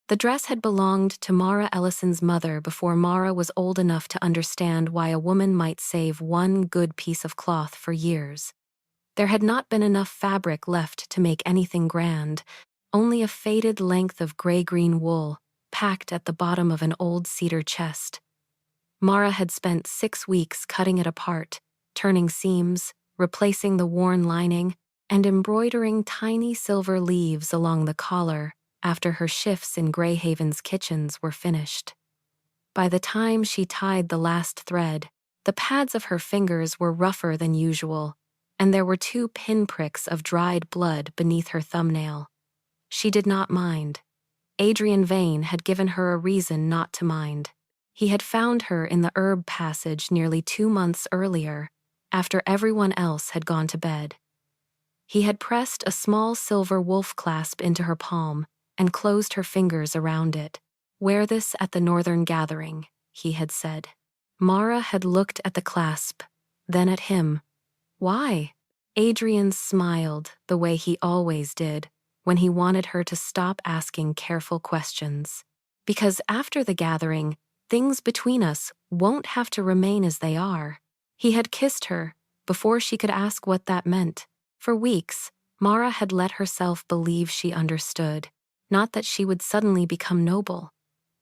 The dress had belonged to Mara Ellison's mother before Mara was old enough to understand why a woman might save one good piece of cloth for years. There had not been enough fabric left to make anything grand, only a faded length of gray-green wool, packed at the bottom of an old cedar chest. Mara had spent 6 weeks cutting it apart, turning seams, replacing the worn lining, and embroidering tiny silver leaves along the collar after her shifts in Greyhaven's kitchens were finished. By the time she tied the last thread, the pads of her fingers were rougher than usual, and there were 2 pinpricks of dried blood beneath her thumbnail. She did not mind. Adrian Vane had given her a reason not to mind. He had found her in the herb passage nearly 2 months earlier, after everyone else had gone to bed. He had pressed a small silver wolf clasp into her palm and closed her fingers around it. "Wear this at the northern gathering," he had said. Mara had looked at the clasp, then at him. Why? Adrian smiled the way he always did when he wanted her to stop asking careful questions. "Because after the gathering, things between us won't have to remain as they are." He had kissed her before she could ask what that meant. For weeks, Mara had let herself believe she understood, not that she would suddenly become noble,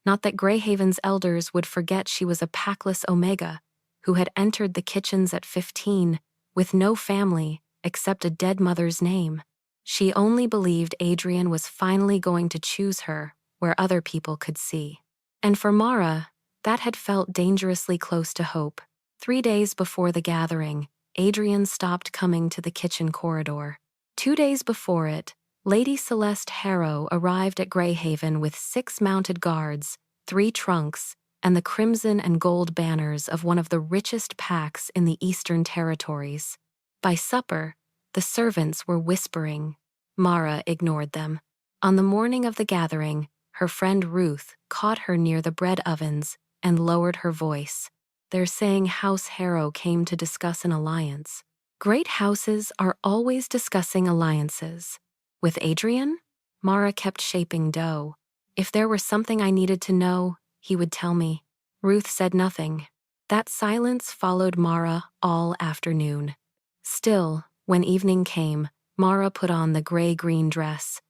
not that Greyhaven's elders would forget she was a packless Omega who had entered the kitchens at 15 with no family except a dead mother's name. She only believed Adrian was finally going to choose her where other people could see. And for Mara, that had felt dangerously close to hope. 3 days before the gathering, Adrian stopped coming to the kitchen corridor. 2 days before it, Lady Celeste Harrow arrived at Greyhaven with 6 mounted guards, 3 trunks, and the crimson and gold banners of one of the richest packs in the Eastern Territories. By supper, the servants were whispering. Mara ignored them. On the morning of the gathering, her friend Ruth caught her near the bread ovens and lowered her voice. "They're saying House Harrow came to discuss an alliance." "Great houses are always discussing alliances." "With Adrian?" Mara kept shaping dough. "If there were something I needed to know, he would tell me." Ruth said nothing. That silence followed Mara all afternoon. Still, when evening came, Mara put on the gray-green dress.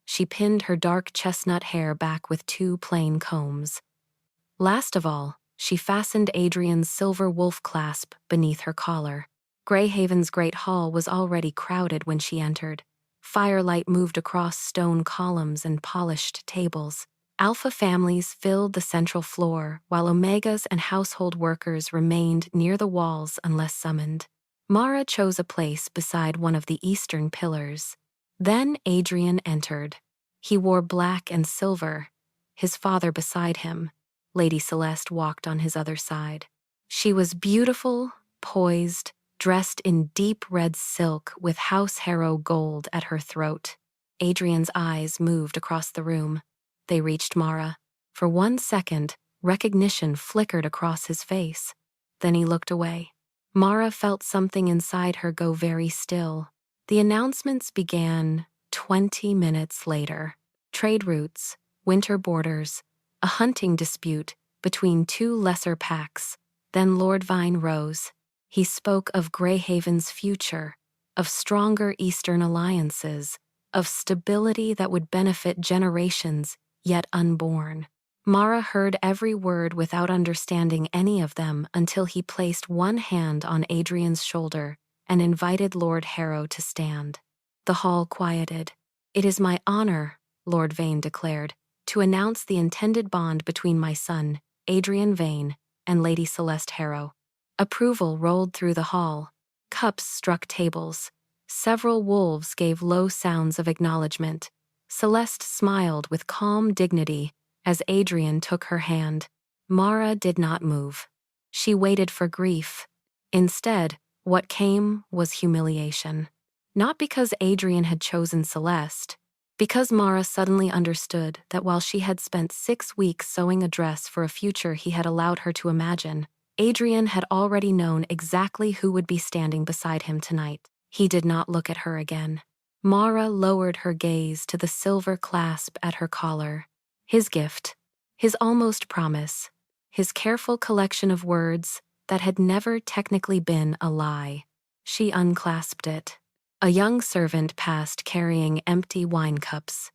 She pinned her dark chestnut hair back with 2 plain combs. Last of all, she fastened Adrian's silver wolf clasp beneath her collar. Greyhaven's great hall was already crowded when she entered. Firelight moved across stone columns and polished tables. Alpha families filled the central floor, while Omegas and household workers remained near the walls unless summoned. Mara chose a place beside one of the eastern pillars. Then Adrian entered. He wore black and silver, his father beside him. Lady Celeste walked on his other side. She was beautiful, poised, dressed in deep red silk with House Harrow gold at her throat. Adrian's eyes moved across the room. They reached Mara. For 1 second, recognition flickered across his face. Then he looked away. Mara felt something inside her go very still. The announcements began 20 minutes later. Trade routes, winter borders, a hunting dispute between 2 lesser packs. Then Lord Vine rose. He spoke of Greyhaven's future, of stronger Eastern alliances, of stability that would benefit generations yet unborn. Mara heard every word without understanding any of them until he placed one hand on Adrian's shoulder and invited Lord Harrow to stand. The hall quieted. "It is my honor," Lord Vane declared, "to announce the intended bond between my son, Adrian Vane, and Lady Celeste Harrow." Approval rolled through the hall. Cups struck tables. Several wolves gave low sounds of acknowledgement. Celeste smiled with calm dignity as Adrian took her hand. Mara did not move. She waited for grief. Instead, what came was humiliation. Not because Adrian had chosen Celeste, because Mara suddenly understood that while she had spent 6 weeks sewing a dress for a future he had allowed her to imagine, Adrian had already known exactly who would be standing beside him tonight. He did not look at her again. Mara lowered her gaze to the silver clasp at her collar. His gift, his almost promise, his careful collection of words that had never technically been a lie. She unclasped it. A young servant passed carrying empty wine cups.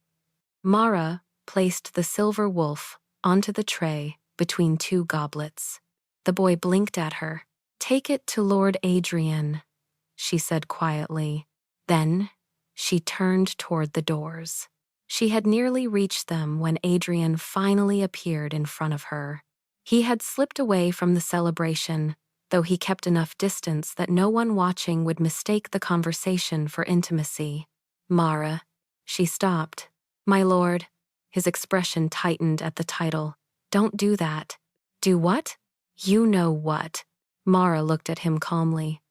Mara placed the silver wolf onto the tray between two goblets. The boy blinked at her. "Take it to Lord Adrian," she said quietly. Then she turned toward the doors. She had nearly reached them when Adrian finally appeared in front of her. He had slipped away from the celebration, though he kept enough distance that no one watching would mistake the conversation for intimacy. "Mara." She stopped. "My lord." His expression tightened at the title. "Don't do that." "Do what?" "You know what." Mara looked at him calmly.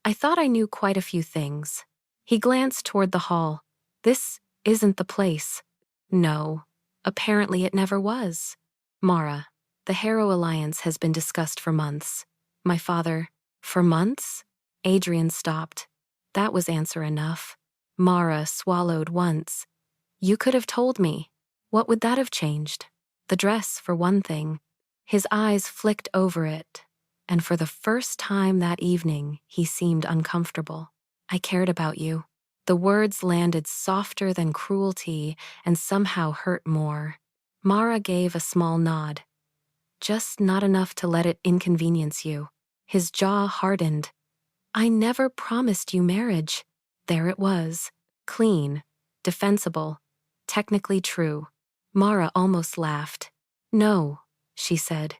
"I thought I knew quite a few things." He glanced toward the hall. "This isn't the place." "No. Apparently it never was." "Mara, the Harrow alliance has been discussed for months. My father—" "For months?" Adrian stopped. That was answer enough. Mara swallowed once. "You could have told me. What would that have changed?" "The dress, for one thing." His eyes flicked over it, and for the first time that evening he seemed uncomfortable. "I cared about you." The words landed softer than cruelty and somehow hurt more. Mara gave a small nod. "Just not enough to let it inconvenience you." His jaw hardened. "I never promised you marriage." There it was. Clean, defensible, technically true. Mara almost laughed. "No," she said.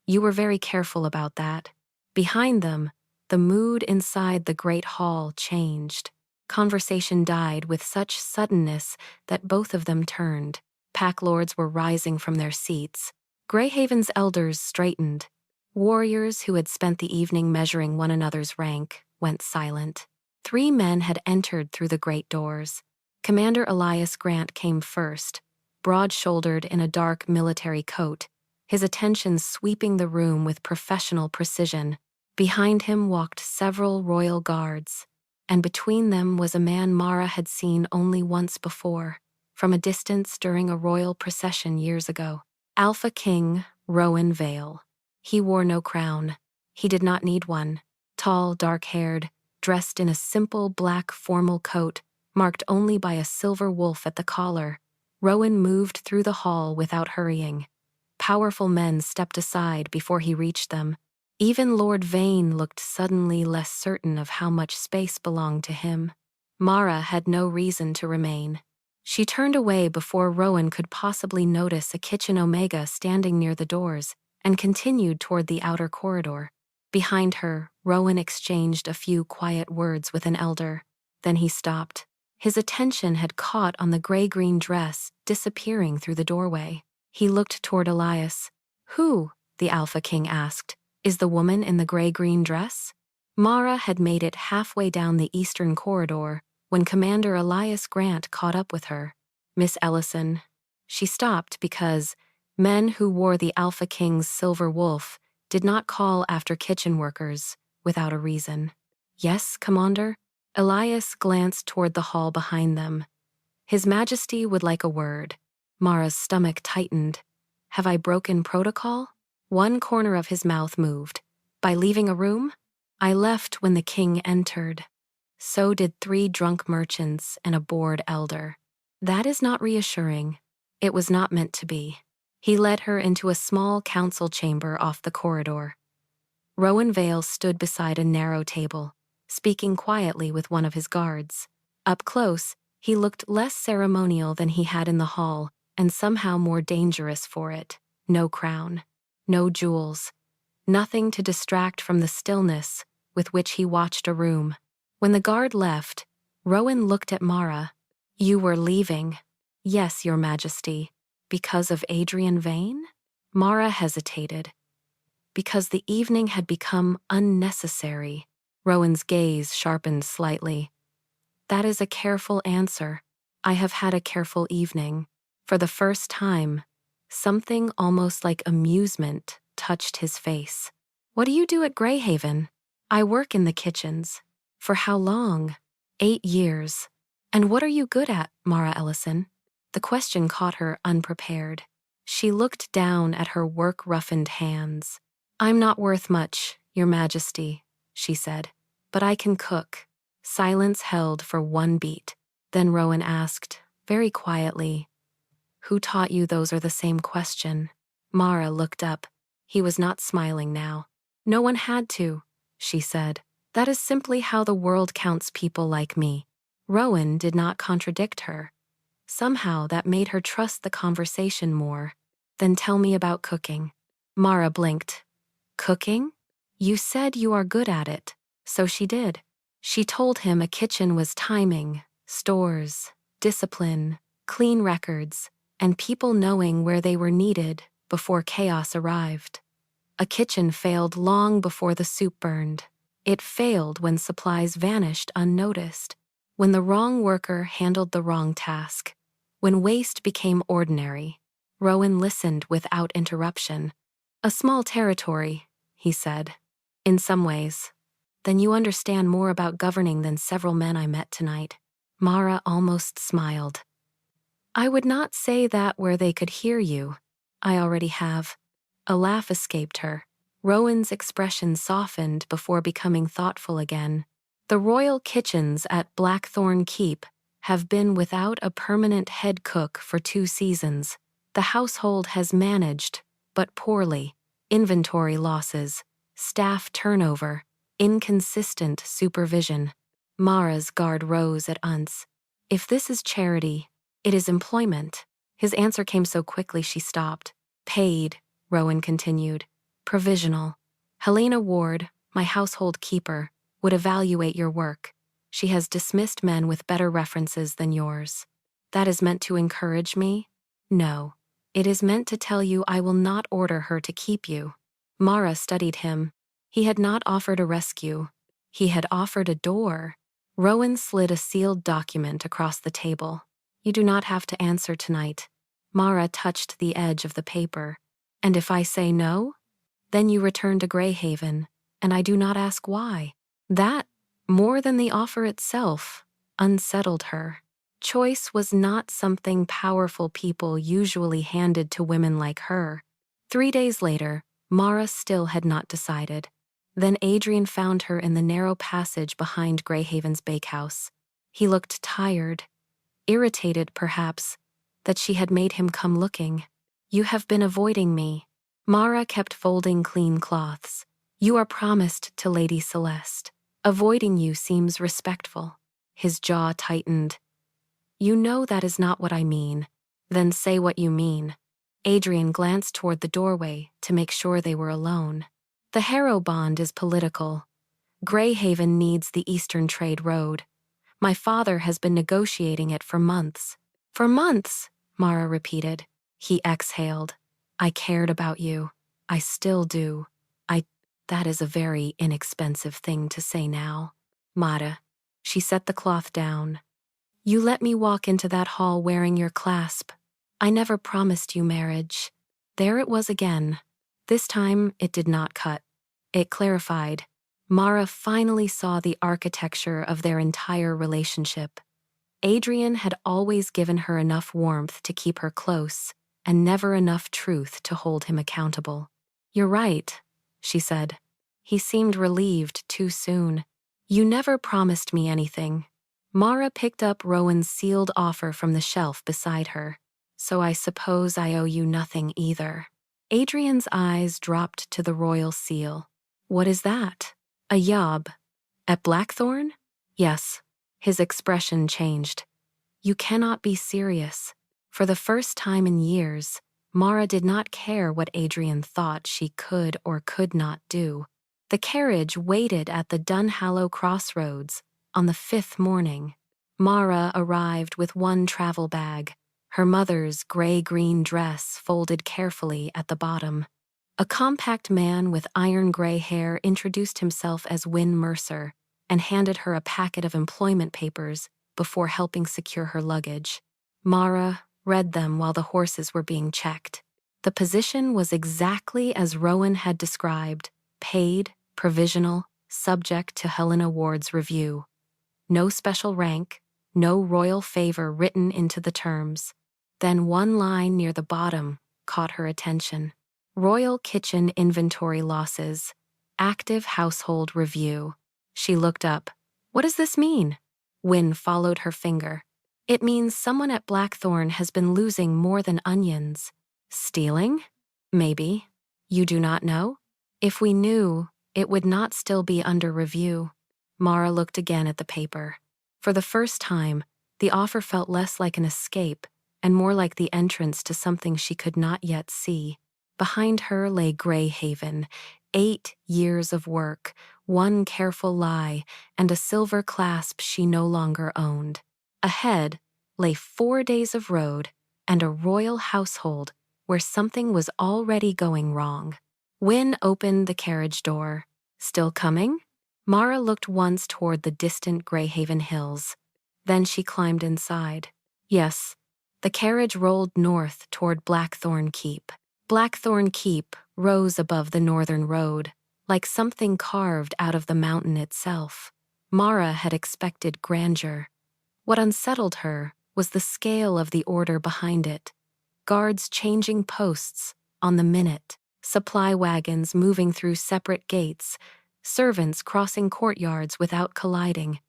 "You were very careful about that." Behind them, the mood inside the great hall changed. Conversation died with such suddenness that both of them turned. Pack lords were rising from their seats. Greyhaven's elders straightened. Warriors who had spent the evening measuring one another's rank went silent. 3 men had entered through the great doors. Commander Elias Grant came first, broad-shouldered in a dark military coat, his attention sweeping the room with professional precision. Behind him walked several royal guards, and between them was a man Mara had seen only once before, from a distance during a royal procession years ago. Alpha King Rowan Vale. He wore no crown. He did not need one. Tall, dark-haired, dressed in a simple black formal coat, marked only by a silver wolf at the collar, Rowan moved through the hall without hurrying. Powerful men stepped aside before he reached them. Even Lord Vane looked suddenly less certain of how much space belonged to him. Mara had no reason to remain. She turned away before Rowan could possibly notice a kitchen omega standing near the doors, and continued toward the outer corridor. Behind her, Rowan exchanged a few quiet words with an elder. Then he stopped. His attention had caught on the gray-green dress disappearing through the doorway. He looked toward Elias. "Who?" the Alpha King asked. "Is the woman in the gray-green dress?" Mara had made it halfway down the eastern corridor when Commander Elias Grant caught up with her. "Miss Ellison." She stopped because men who wore the Alpha King's silver wolf did not call after kitchen workers without a reason. "Yes, Commander?" Elias glanced toward the hall behind them. His Majesty would like a word. Mara's stomach tightened. "Have I broken protocol?" One corner of his mouth moved. "By leaving a room?" "I left when the king entered." So did 3 drunk merchants and a bored elder. That is not reassuring. It was not meant to be. He led her into a small council chamber off the corridor. Rowan Vale stood beside a narrow table, speaking quietly with one of his guards. Up close, he looked less ceremonial than he had in the hall, and somehow more dangerous for it. No crown. No jewels. Nothing to distract from the stillness with which he watched a room. When the guard left, Rowan looked at Mara. "You were leaving." "Yes, Your Majesty." "Because of Adrian Vane?" Mara hesitated. "Because the evening had become unnecessary." Rowan's gaze sharpened slightly. "That is a careful answer. I have had a careful evening." For the first time, something almost like amusement touched his face. "What do you do at Greyhaven?" "I work in the kitchens." "For how long?" 8 years. "And what are you good at, Mara Ellison?" The question caught her unprepared. She looked down at her work-roughened hands. "I'm not worth much, Your Majesty," she said, "but I can cook." Silence held for one beat. Then Rowan asked, very quietly, "Who taught you those are the same question?" Mara looked up. He was not smiling now. "No one had to," she said. "That is simply how the world counts people like me." Rowan did not contradict her. Somehow that made her trust the conversation more. "Then tell me about cooking." Mara blinked. "Cooking? You said you are good at it." So she did. She told him a kitchen was timing, stores, discipline, clean records, and people knowing where they were needed before chaos arrived. A kitchen failed long before the soup burned. It failed when supplies vanished unnoticed, when the wrong worker handled the wrong task, when waste became ordinary. Rowan listened without interruption. "A small territory," he said. "In some ways. Then you understand more about governing than several men I met tonight." Mara almost smiled. "I would not say that where they could hear you. I already have." A laugh escaped her. Rowan's expression softened before becoming thoughtful again. "The royal kitchens at Blackthorn Keep have been without a permanent head cook for 2 seasons. The household has managed, but poorly. Inventory losses, staff turnover, inconsistent supervision." Mara's guard rose at once. "If this is charity, it is employment." His answer came so quickly she stopped. "Paid," Rowan continued. "Provisional. Helena Ward, my household keeper, would evaluate your work. She has dismissed men with better references than yours." "That is meant to encourage me?" "No. It is meant to tell you I will not order her to keep you." Mara studied him. He had not offered a rescue. He had offered a door. Rowan slid a sealed document across the table. "You do not have to answer tonight." Mara touched the edge of the paper. "And if I say no? Then you return to Greyhaven, and I do not ask why." That, more than the offer itself, unsettled her. Choice was not something powerful people usually handed to women like her. 3 days later, Mara still had not decided. Then Adrian found her in the narrow passage behind Greyhaven's bakehouse. He looked tired, irritated perhaps, that she had made him come looking. "You have been avoiding me." Mara kept folding clean cloths. "You are promised to Lady Celeste. Avoiding you seems respectful." His jaw tightened. "You know that is not what I mean." "Then say what you mean." Adrian glanced toward the doorway to make sure they were alone. "The Harrow bond is political. Greyhaven needs the Eastern Trade Road. My father has been negotiating it for months." "For months," Mara repeated. He exhaled. "I cared about you. I still do. That is a very inexpensive thing to say now." "Mara." She set the cloth down. "You let me walk into that hall wearing your clasp. I never promised you marriage." There it was again. This time it did not cut. It clarified. Mara finally saw the architecture of their entire relationship. Adrian had always given her enough warmth to keep her close, and never enough truth to hold him accountable. "You're right," she said. He seemed relieved too soon. "You never promised me anything." Mara picked up Rowan's sealed offer from the shelf beside her. "So I suppose I owe you nothing either." Adrian's eyes dropped to the royal seal. "What is that?" "A job." "At Blackthorn?" "Yes." His expression changed. "You cannot be serious." For the first time in years, Mara did not care what Adrian thought she could or could not do. The carriage waited at the Dunhallow crossroads on the 5th morning. Mara arrived with one travel bag, her mother's gray-green dress folded carefully at the bottom. A compact man with iron-gray hair introduced himself as Wynne Mercer and handed her a packet of employment papers before helping secure her luggage. Mara read them while the horses were being checked. The position was exactly as Rowan had described: paid, provisional, subject to Helena Ward's review. No special rank, no royal favor written into the terms. Then one line near the bottom caught her attention. Royal Kitchen Inventory Losses. Active Household Review. She looked up. What does this mean? Wynne followed her finger. It means someone at Blackthorn has been losing more than onions. Stealing? Maybe. You do not know? If we knew, it would not still be under review. Mara looked again at the paper. For the first time, the offer felt less like an escape and more like the entrance to something she could not yet see. Behind her lay Grey Haven, 8 years of work, one careful lie, and a silver clasp she no longer owned. Ahead lay 4 days of road and a royal household where something was already going wrong. Wynne opened the carriage door. Still coming? Mara looked once toward the distant Greyhaven hills. Then she climbed inside. Yes, the carriage rolled north toward Blackthorn Keep. Blackthorn Keep rose above the northern road, like something carved out of the mountain itself. Mara had expected grandeur. What unsettled her was the scale of the order behind it. Guards changing posts on the minute, supply wagons moving through separate gates, servants crossing courtyards without colliding.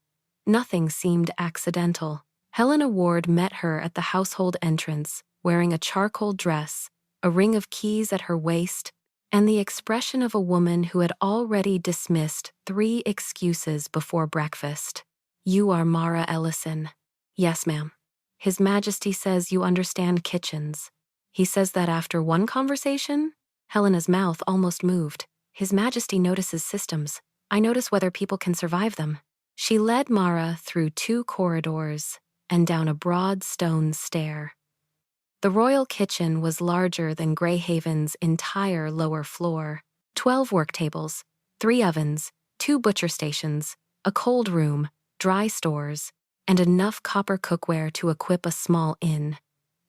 Nothing seemed accidental. Helena Ward met her at the household entrance, wearing a charcoal dress, a ring of keys at her waist, and the expression of a woman who had already dismissed 3 excuses before breakfast. You are Mara Ellison. Yes, ma'am. His Majesty says you understand kitchens. He says that after one conversation? Helena's mouth almost moved. His Majesty notices systems. I notice whether people can survive them. She led Mara through 2 corridors and down a broad stone stair. The royal kitchen was larger than Greyhaven's entire lower floor. 12 work tables, 3 ovens, 2 butcher stations, a cold room, dry stores, and enough copper cookware to equip a small inn.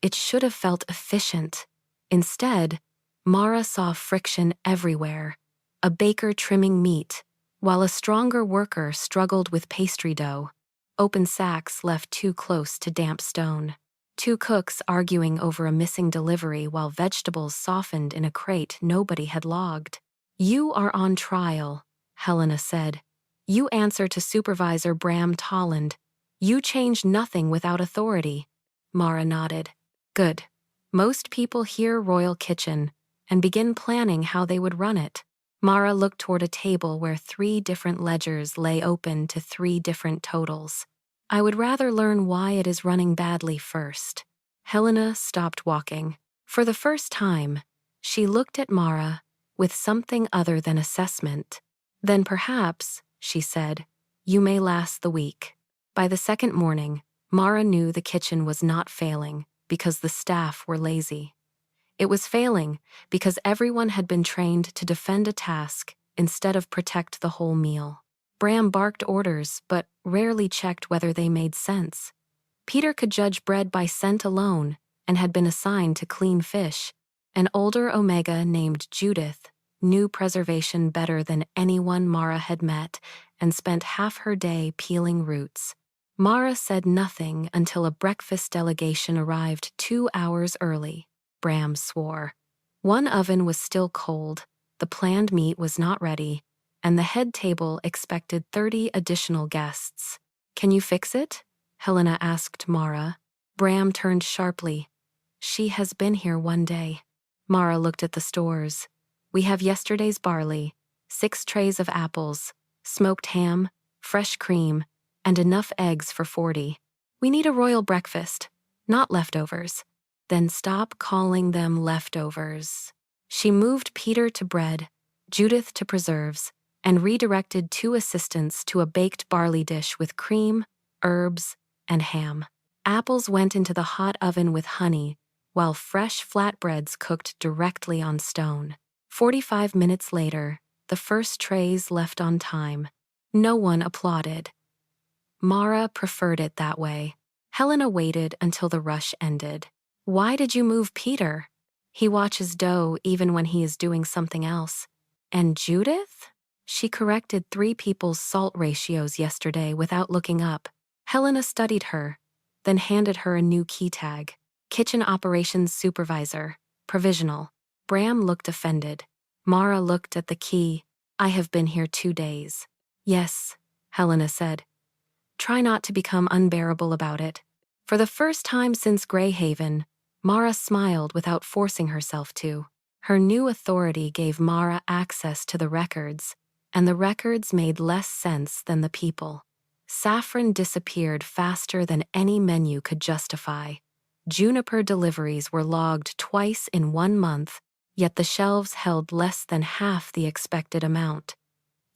It should have felt efficient. Instead, Mara saw friction everywhere, a baker trimming meat, while a stronger worker struggled with pastry dough. Open sacks left too close to damp stone. 2 cooks arguing over a missing delivery while vegetables softened in a crate nobody had logged. You are on trial, Helena said. You answer to Supervisor Bram Tolland. You change nothing without authority. Mara nodded. Good. Most people hear Royal Kitchen and begin planning how they would run it. Mara looked toward a table where 3 different ledgers lay open to 3 different totals. I would rather learn why it is running badly first. Helena stopped walking. For the first time, she looked at Mara with something other than assessment. Then perhaps, she said, you may last the week. By the second morning, Mara knew the kitchen was not failing because the staff were lazy. It was failing because everyone had been trained to defend a task instead of protect the whole meal. Bram barked orders, but rarely checked whether they made sense. Peter could judge bread by scent alone and had been assigned to clean fish. An older Omega named Judith knew preservation better than anyone Mara had met and spent half her day peeling roots. Mara said nothing until a breakfast delegation arrived 2 hours early. Bram swore. One oven was still cold, the planned meat was not ready, and the head table expected 30 additional guests. Can you fix it? Helena asked Mara. Bram turned sharply. She has been here 1 day. Mara looked at the stores. We have yesterday's barley, 6 trays of apples, smoked ham, fresh cream, and enough eggs for 40. We need a royal breakfast, not leftovers. Then stop calling them leftovers. She moved Peter to bread, Judith to preserves, and redirected 2 assistants to a baked barley dish with cream, herbs, and ham. Apples went into the hot oven with honey, while fresh flatbreads cooked directly on stone. 45 minutes later, the first trays left on time. No one applauded. Mara preferred it that way. Helena waited until the rush ended. Why did you move Peter? He watches dough even when he is doing something else. And Judith? She corrected 3 people's salt ratios yesterday without looking up. Helena studied her, then handed her a new key tag. Kitchen Operations Supervisor. Provisional. Bram looked offended. Mara looked at the key. I have been here 2 days. Yes, Helena said. Try not to become unbearable about it. For the first time since Greyhaven, Mara smiled without forcing herself to. Her new authority gave Mara access to the records, and the records made less sense than the people. Saffron disappeared faster than any menu could justify. Juniper deliveries were logged twice in 1 month, yet the shelves held less than half the expected amount.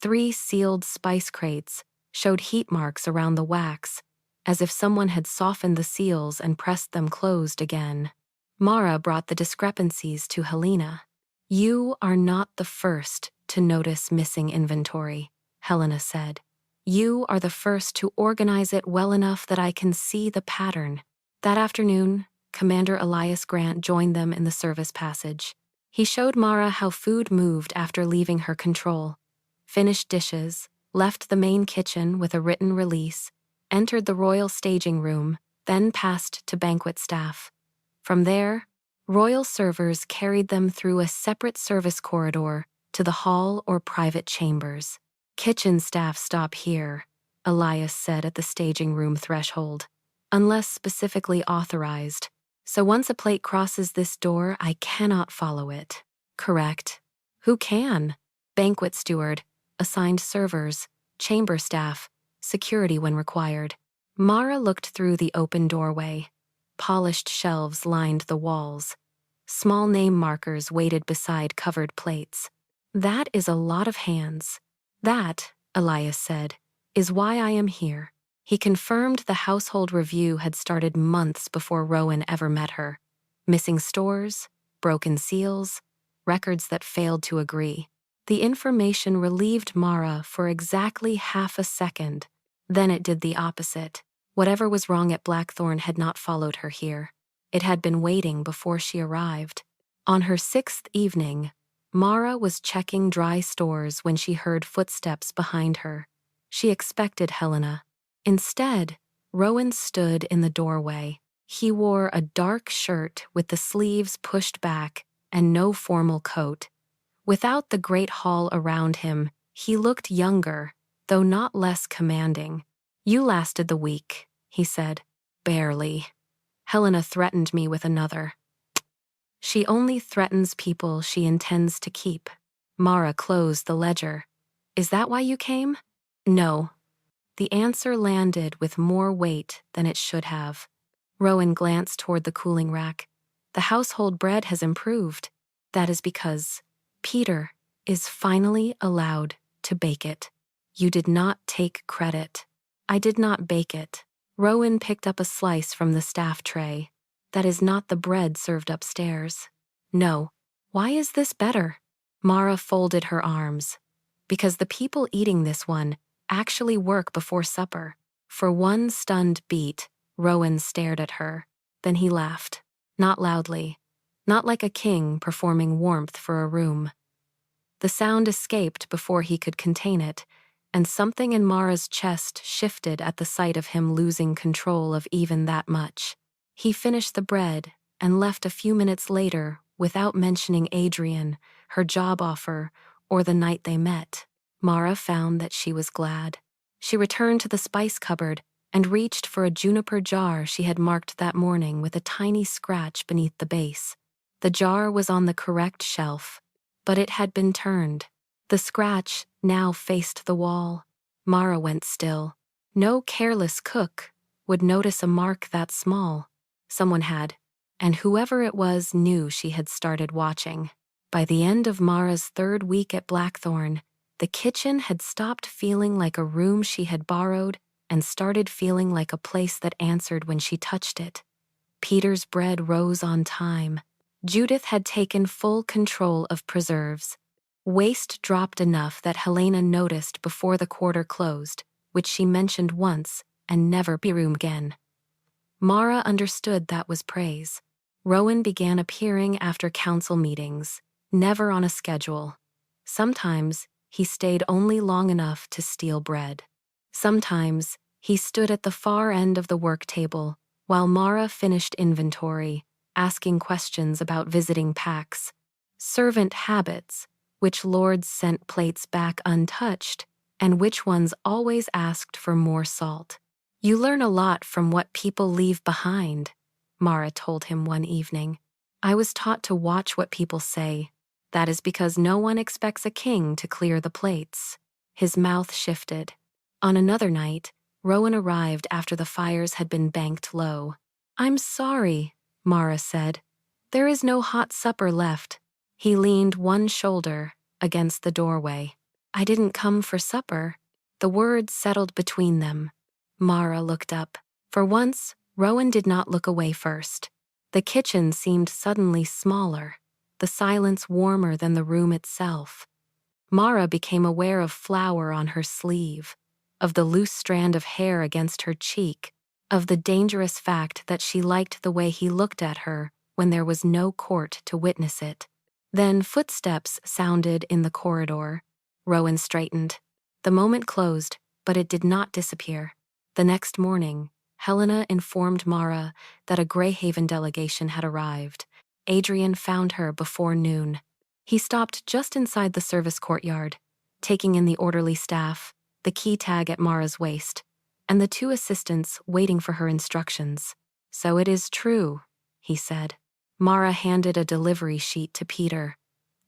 3 sealed spice crates showed heat marks around the wax, as if someone had softened the seals and pressed them closed again. Mara brought the discrepancies to Helena. You are not the first to notice missing inventory, Helena said. You are the first to organize it well enough that I can see the pattern. That afternoon, Commander Elias Grant joined them in the service passage. He showed Mara how food moved after leaving her control. Finished dishes, left the main kitchen with a written release, entered the royal staging room, then passed to banquet staff. From there, royal servers carried them through a separate service corridor to the hall or private chambers. Kitchen staff stop here, Elias said at the staging room threshold, unless specifically authorized. So once a plate crosses this door, I cannot follow it. Correct. Who can? Banquet steward, assigned servers, chamber staff, security when required. Mara looked through the open doorway. Polished shelves lined the walls. Small name markers waited beside covered plates. That is a lot of hands. That, Elias said, is why I am here. He confirmed the household review had started months before Rowan ever met her. Missing stores, broken seals, records that failed to agree. The information relieved Mara for exactly half a second. Then it did the opposite. Whatever was wrong at Blackthorn had not followed her here. It had been waiting before she arrived. On her 6th evening, Mara was checking dry stores when she heard footsteps behind her. She expected Helena. Instead, Rowan stood in the doorway. He wore a dark shirt with the sleeves pushed back and no formal coat. Without the great hall around him, he looked younger, though not less commanding. You lasted the week, he said. Barely. Helena threatened me with another. She only threatens people she intends to keep. Mara closed the ledger. Is that why you came? No. The answer landed with more weight than it should have. Rowan glanced toward the cooling rack. The household bread has improved. That is because Peter is finally allowed to bake it. You did not take credit. I did not bake it. Rowan picked up a slice from the staff tray. That is not the bread served upstairs. No. Why is this better? Mara folded her arms. Because the people eating this one actually work before supper. For one stunned beat, Rowan stared at her. Then he laughed. Not loudly. Not like a king performing warmth for a room. The sound escaped before he could contain it, and something in Mara's chest shifted at the sight of him losing control of even that much. He finished the bread and left a few minutes later without mentioning Adrian, her job offer, or the night they met. Mara found that she was glad. She returned to the spice cupboard and reached for a juniper jar she had marked that morning with a tiny scratch beneath the base. The jar was on the correct shelf, but it had been turned. The scratch now faced the wall. Mara went still. No careless cook would notice a mark that small. Someone had, and whoever it was knew she had started watching. By the end of Mara's 3rd week at Blackthorn, the kitchen had stopped feeling like a room she had borrowed and started feeling like a place that answered when she touched it. Peter's bread rose on time. Judith had taken full control of preserves. Waste dropped enough that Helena noticed before the quarter closed, which she mentioned once and never be room again. Mara understood that was praise. Rowan began appearing after council meetings, never on a schedule. Sometimes he stayed only long enough to steal bread. Sometimes he stood at the far end of the work table while Mara finished inventory, asking questions about visiting packs, servant habits, which lords sent plates back untouched, and which ones always asked for more salt. You learn a lot from what people leave behind, Mara told him one evening. I was taught to watch what people say. That is because no one expects a king to clear the plates. His mouth shifted. On another night, Rowan arrived after the fires had been banked low. I'm sorry, Mara said. There is no hot supper left. He leaned one shoulder against the doorway. I didn't come for supper. The words settled between them. Mara looked up. For once, Rowan did not look away first. The kitchen seemed suddenly smaller, the silence warmer than the room itself. Mara became aware of flour on her sleeve, of the loose strand of hair against her cheek, of the dangerous fact that she liked the way he looked at her when there was no court to witness it. Then footsteps sounded in the corridor. Rowan straightened. The moment closed, but it did not disappear. The next morning, Helena informed Mara that a Greyhaven delegation had arrived. Adrian found her before noon. He stopped just inside the service courtyard, taking in the orderly staff, the key tag at Mara's waist, and the two assistants waiting for her instructions. So it is true, he said. Mara handed a delivery sheet to Peter.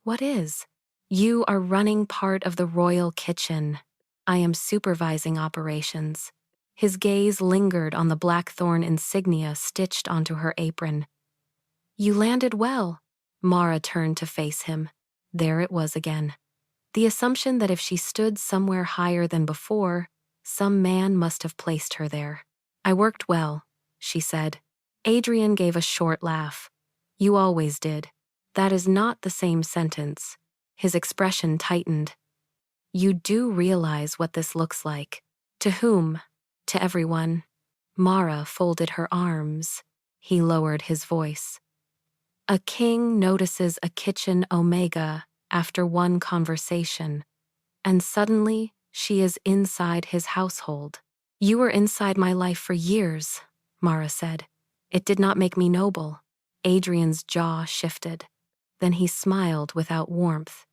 What is? You are running part of the royal kitchen. I am supervising operations. His gaze lingered on the Blackthorn insignia stitched onto her apron. You landed well. Mara turned to face him. There it was again. The assumption that if she stood somewhere higher than before, some man must have placed her there. I worked well, she said. Adrian gave a short laugh. You always did. That is not the same sentence. His expression tightened. You do realize what this looks like. To whom? To everyone. Mara folded her arms. He lowered his voice. A king notices a kitchen omega after one conversation, and suddenly she is inside his household. You were inside my life for years, Mara said. It did not make me noble. Adrian's jaw shifted. Then he smiled without warmth.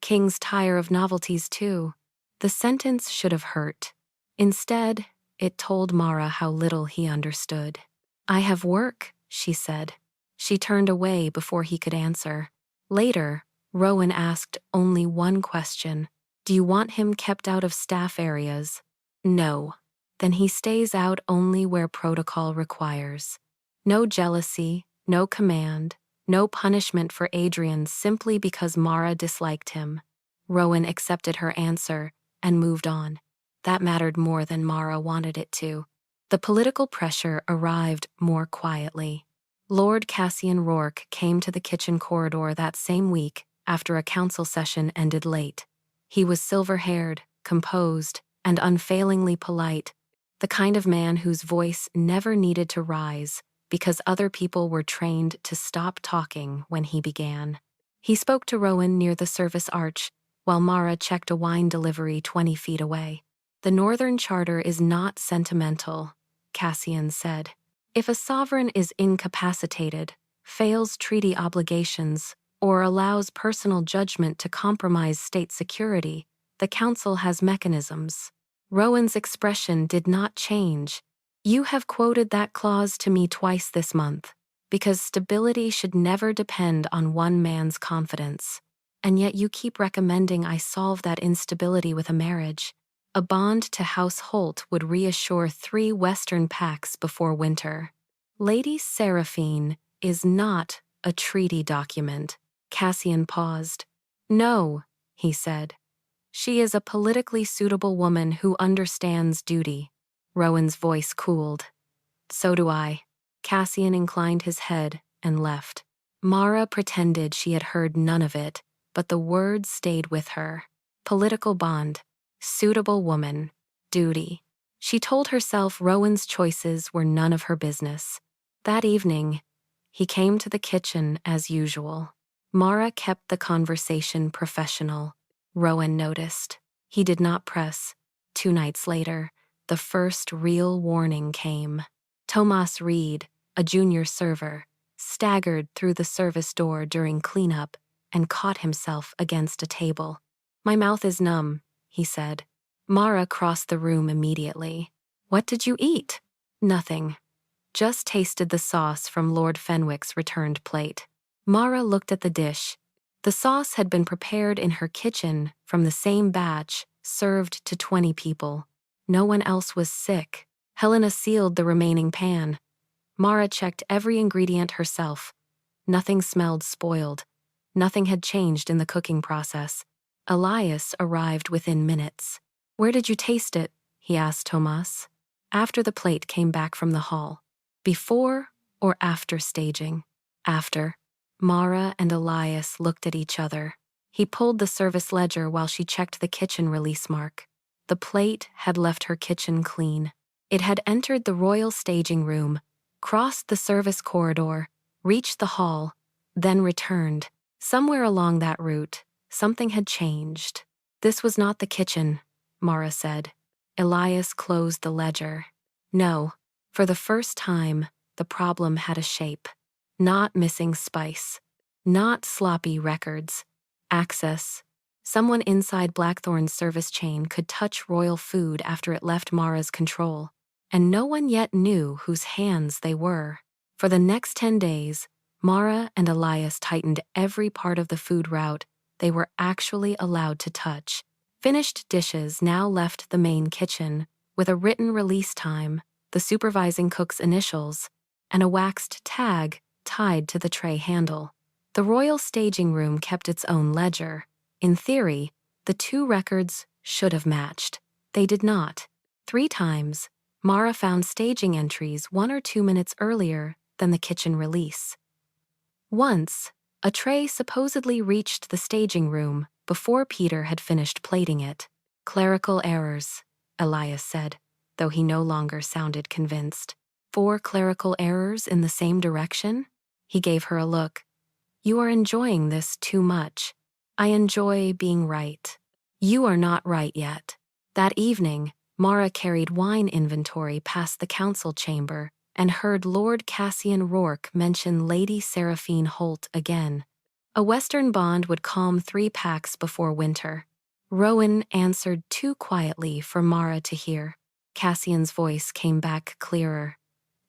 Kings tire of novelties too. The sentence should have hurt. Instead, it told Mara how little he understood. I have work, she said. She turned away before he could answer. Later, Rowan asked only one question. Do you want him kept out of staff areas? No. Then he stays out only where protocol requires. No jealousy, no command, no punishment for Adrian simply because Mara disliked him. Rowan accepted her answer and moved on. That mattered more than Mara wanted it to. The political pressure arrived more quietly. Lord Cassian Rourke came to the kitchen corridor that same week after a council session ended late. He was silver-haired, composed, and unfailingly polite, the kind of man whose voice never needed to rise because other people were trained to stop talking when he began. He spoke to Rowan near the service arch, while Mara checked a wine delivery 20 feet away. The Northern Charter is not sentimental, Cassian said. If a sovereign is incapacitated, fails treaty obligations, or allows personal judgment to compromise state security, the council has mechanisms. Rowan's expression did not change. You have quoted that clause to me twice this month, because stability should never depend on one man's confidence. And yet you keep recommending I solve that instability with a marriage. A bond to House Holt would reassure 3 Western packs before winter. Lady Seraphine is not a treaty document. Cassian paused. No, he said. She is a politically suitable woman who understands duty. Rowan's voice cooled. So do I. Cassian inclined his head and left. Mara pretended she had heard none of it, but the words stayed with her. Political bond. Suitable woman. Duty. She told herself Rowan's choices were none of her business. That evening, he came to the kitchen as usual. Mara kept the conversation professional. Rowan noticed. He did not press. 2 nights later, the first real warning came. Tomas Reed, a junior server, staggered through the service door during cleanup, and caught himself against a table. "My mouth is numb," he said. Mara crossed the room immediately. "What did you eat?" "Nothing. Just tasted the sauce from Lord Fenwick's returned plate." Mara looked at the dish. The sauce had been prepared in her kitchen from the same batch, served to 20 people. No one else was sick. Helena sealed the remaining pan. Mara checked every ingredient herself. Nothing smelled spoiled. Nothing had changed in the cooking process. Elias arrived within minutes. "Where did you taste it?" he asked Tomas. After the plate came back from the hall. "Before or after staging?" "After." Mara and Elias looked at each other. He pulled the service ledger while she checked the kitchen release mark. The plate had left her kitchen clean. It had entered the royal staging room, crossed the service corridor, reached the hall, then returned. Somewhere along that route, something had changed. "This was not the kitchen," Mara said. Elias closed the ledger. No, for the first time, the problem had a shape. Not missing spice. Not sloppy records. Access. Someone inside Blackthorn's service chain could touch royal food after it left Mara's control, and no one yet knew whose hands they were. For the next 10 days, Mara and Elias tightened every part of the food route they were actually allowed to touch. Finished dishes now left the main kitchen, with a written release time, the supervising cook's initials, and a waxed tag tied to the tray handle. The royal staging room kept its own ledger. In theory, the two records should have matched. They did not. 3 times, Mara found staging entries 1 or 2 minutes earlier than the kitchen release. Once, a tray supposedly reached the staging room before Peter had finished plating it. "Clerical errors," Elias said, though he no longer sounded convinced. 4 clerical errors in the same direction? He gave her a look. "You are enjoying this too much. I enjoy being right. You are not right yet." That evening, Mara carried wine inventory past the council chamber and heard Lord Cassian Rourke mention Lady Seraphine Holt again. A Western bond would calm 3 packs before winter. Rowan answered too quietly for Mara to hear. Cassian's voice came back clearer.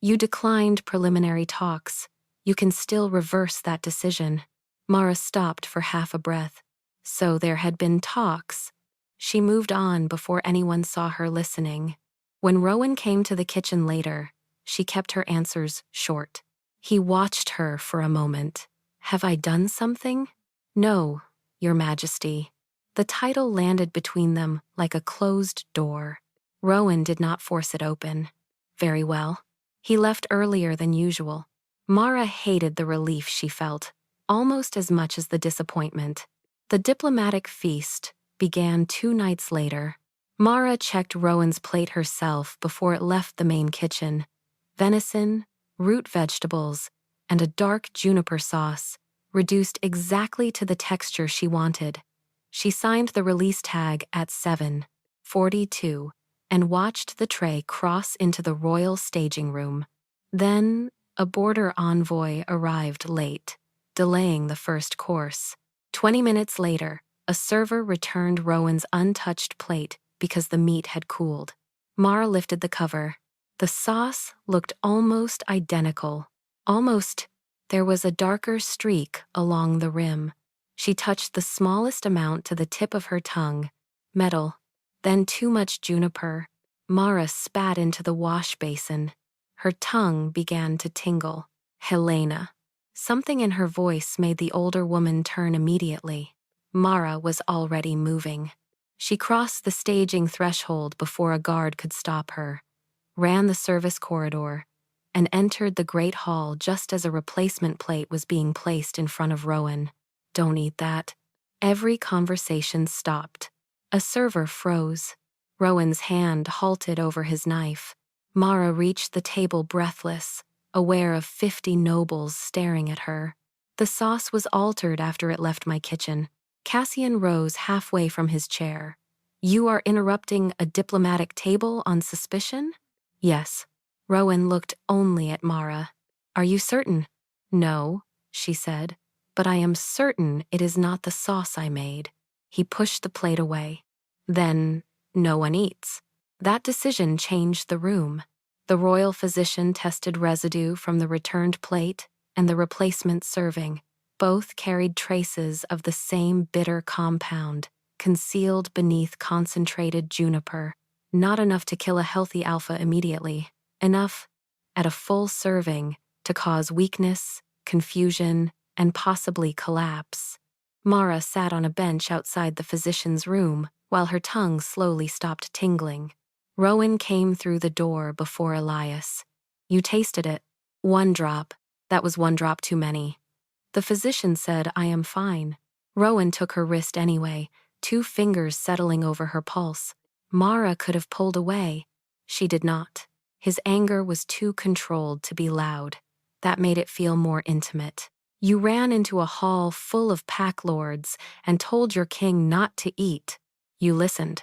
"You declined preliminary talks. You can still reverse that decision." Mara stopped for half a breath. So there had been talks. She moved on before anyone saw her listening. When Rowan came to the kitchen later, she kept her answers short. He watched her for a moment. "Have I done something?" "No, Your Majesty." The title landed between them like a closed door. Rowan did not force it open. "Very well." He left earlier than usual. Mara hated the relief she felt, almost as much as the disappointment. The diplomatic feast began 2 nights later. Mara checked Rowan's plate herself before it left the main kitchen. Venison, root vegetables, and a dark juniper sauce, reduced exactly to the texture she wanted. She signed the release tag at 7:42 and watched the tray cross into the royal staging room. Then, a border envoy arrived late, delaying the first course. 20 minutes later, a server returned Rowan's untouched plate because the meat had cooled. Mara lifted the cover. The sauce looked almost identical. Almost. There was a darker streak along the rim. She touched the smallest amount to the tip of her tongue. Metal. Then too much juniper. Mara spat into the wash basin. Her tongue began to tingle. "Helena." Something in her voice made the older woman turn immediately. Mara was already moving. She crossed the staging threshold before a guard could stop her, ran the service corridor, and entered the great hall just as a replacement plate was being placed in front of Rowan. "Don't eat that." Every conversation stopped. A server froze. Rowan's hand halted over his knife. Mara reached the table breathless, aware of 50 nobles staring at her. "The sauce was altered after it left my kitchen." Cassian rose halfway from his chair. "You are interrupting a diplomatic table on suspicion?" "Yes." Rowan looked only at Mara. "Are you certain?" No, she said, but I am certain it is not the sauce I made. He pushed the plate away. Then, no one eats. That decision changed the room. The royal physician tested residue from the returned plate and the replacement serving. Both carried traces of the same bitter compound, concealed beneath concentrated juniper. Not enough to kill a healthy alpha immediately. Enough, at a full serving, to cause weakness, confusion, and possibly collapse. Mara sat on a bench outside the physician's room while her tongue slowly stopped tingling. Rowan came through the door before Elias. You tasted it. 1 drop. That was 1 drop too many. The physician said, I am fine. Rowan took her wrist anyway, 2 fingers settling over her pulse. Mara could have pulled away. She did not. His anger was too controlled to be loud. That made it feel more intimate. You ran into a hall full of pack lords and told your king not to eat. You listened.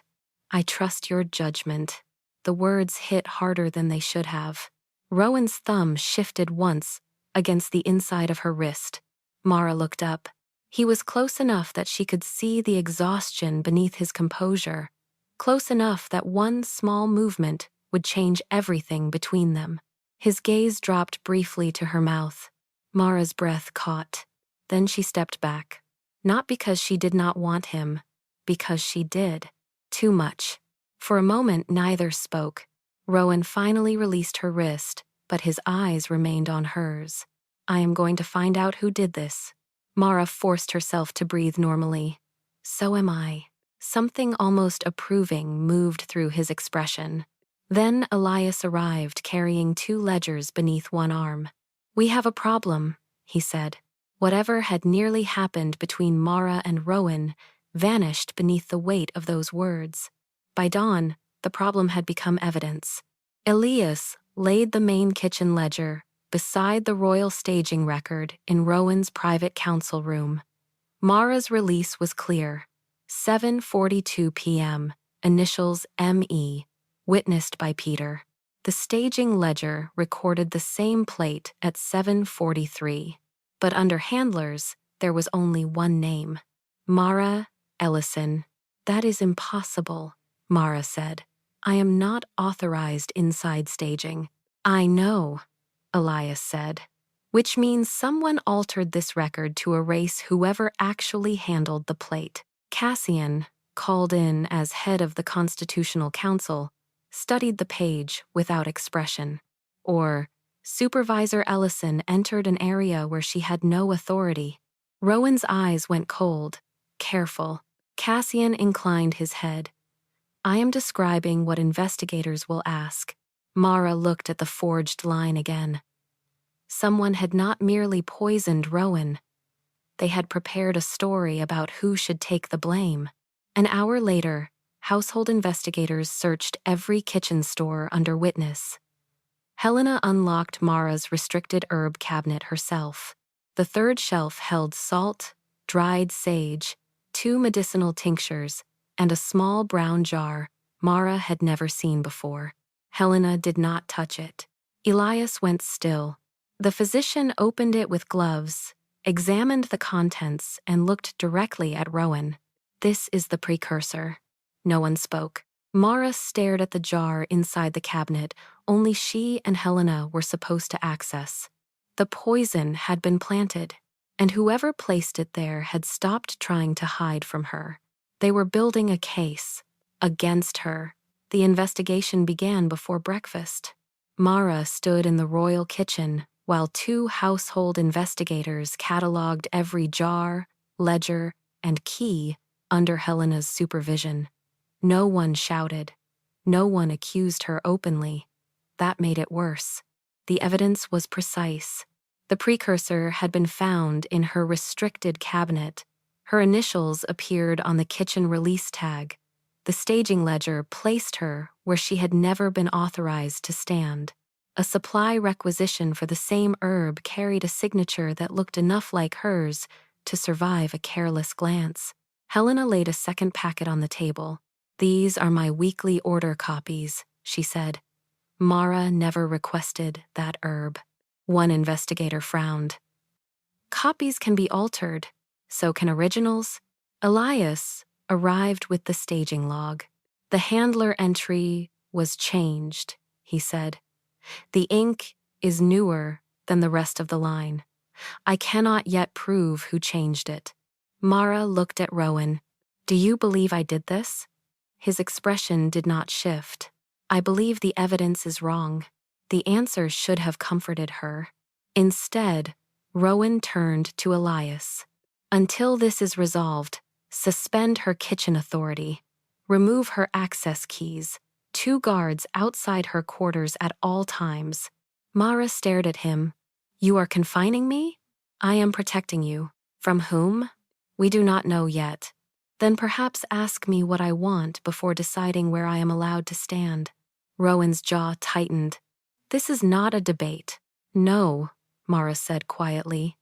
I trust your judgment. The words hit harder than they should have. Rowan's thumb shifted once against the inside of her wrist. Mara looked up. He was close enough that she could see the exhaustion beneath his composure, close enough that one small movement would change everything between them. His gaze dropped briefly to her mouth. Mara's breath caught. Then she stepped back. Not because she did not want him, because she did. Too much. For a moment, neither spoke. Rowan finally released her wrist, but his eyes remained on hers. I am going to find out who did this. Mara forced herself to breathe normally. So am I. Something almost approving moved through his expression. Then Elias arrived, carrying 2 ledgers beneath one arm. We have a problem, he said. Whatever had nearly happened between Mara and Rowan vanished beneath the weight of those words. By dawn, the problem had become evidence. Elias laid the main kitchen ledger beside the royal staging record in Rowan's private council room. Mara's release was clear. 7:42 p.m., initials M.E., witnessed by Peter. The staging ledger recorded the same plate at 7:43, but under handlers, there was only one name. Mara Ellison. That is impossible, Mara said. I am not authorized inside staging. I know, Elias said, which means someone altered this record to erase whoever actually handled the plate. Cassian, called in as head of the Constitutional Council, studied the page without expression. Or, Supervisor Ellison entered an area where she had no authority. Rowan's eyes went cold, careful. Cassian inclined his head. I am describing what investigators will ask. Mara looked at the forged line again. Someone had not merely poisoned Rowan. They had prepared a story about who should take the blame. An hour later, household investigators searched every kitchen store under witness. Helena unlocked Mara's restricted herb cabinet herself. The 3rd shelf held salt, dried sage, 2 medicinal tinctures, and a small brown jar Mara had never seen before. Helena did not touch it. Elias went still. The physician opened it with gloves, examined the contents, and looked directly at Rowan. This is the precursor. No one spoke. Mara stared at the jar inside the cabinet only she and Helena were supposed to access. The poison had been planted, and whoever placed it there had stopped trying to hide from her. They were building a case against her. The investigation began before breakfast. Mara stood in the royal kitchen while 2 household investigators catalogued every jar, ledger, and key under Helena's supervision. No one shouted. No one accused her openly. That made it worse. The evidence was precise. The precursor had been found in her restricted cabinet. Her initials appeared on the kitchen release tag. The staging ledger placed her where she had never been authorized to stand. A supply requisition for the same herb carried a signature that looked enough like hers to survive a careless glance. Helena laid a 2nd packet on the table. These are my weekly order copies, she said. Mara never requested that herb. One investigator frowned. Copies can be altered. So can originals. Elias arrived with the staging log. The handler entry was changed, he said. The ink is newer than the rest of the line. I cannot yet prove who changed it. Mara looked at Rowan. Do you believe I did this? His expression did not shift. I believe the evidence is wrong. The answer should have comforted her. Instead, Rowan turned to Elias. Until this is resolved, suspend her kitchen authority. Remove her access keys. 2 guards outside her quarters at all times. Mara stared at him. You are confining me? I am protecting you. From whom? We do not know yet. Then perhaps ask me what I want before deciding where I am allowed to stand. Rowan's jaw tightened. This is not a debate. No, Mara said quietly.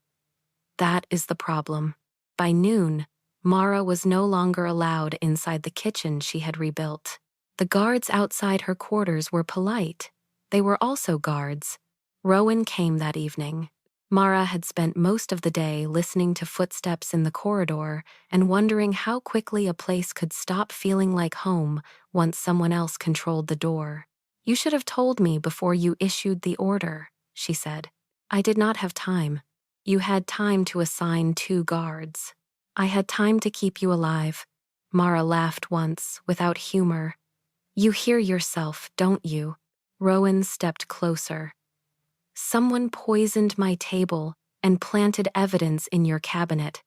That is the problem. By noon, Mara was no longer allowed inside the kitchen she had rebuilt. The guards outside her quarters were polite. They were also guards. Rowan came that evening. Mara had spent most of the day listening to footsteps in the corridor and wondering how quickly a place could stop feeling like home once someone else controlled the door. You should have told me before you issued the order, she said. I did not have time. You had time to assign 2 guards. I had time to keep you alive. Mara laughed once, without humor. You hear yourself, don't you? Rowan stepped closer. Someone poisoned my table and planted evidence in your cabinet.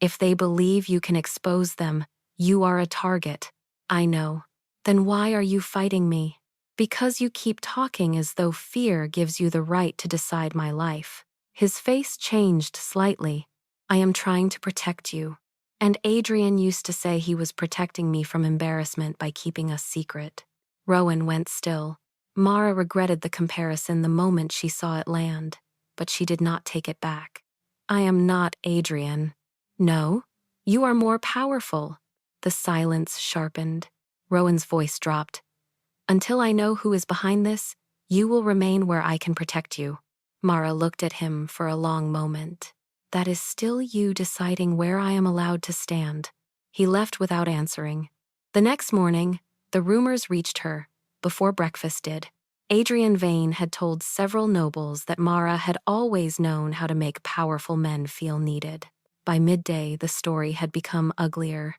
If they believe you can expose them, you are a target. I know. Then why are you fighting me? Because you keep talking as though fear gives you the right to decide my life. His face changed slightly. I am trying to protect you. And Adrian used to say he was protecting me from embarrassment by keeping us secret. Rowan went still. Mara regretted the comparison the moment she saw it land, but she did not take it back. I am not Adrian. No, you are more powerful. The silence sharpened. Rowan's voice dropped. Until I know who is behind this, you will remain where I can protect you. Mara looked at him for a long moment. That is still you deciding where I am allowed to stand. He left without answering. The next morning, the rumors reached her, before breakfast did. Adrian Vane had told several nobles that Mara had always known how to make powerful men feel needed. By midday, the story had become uglier.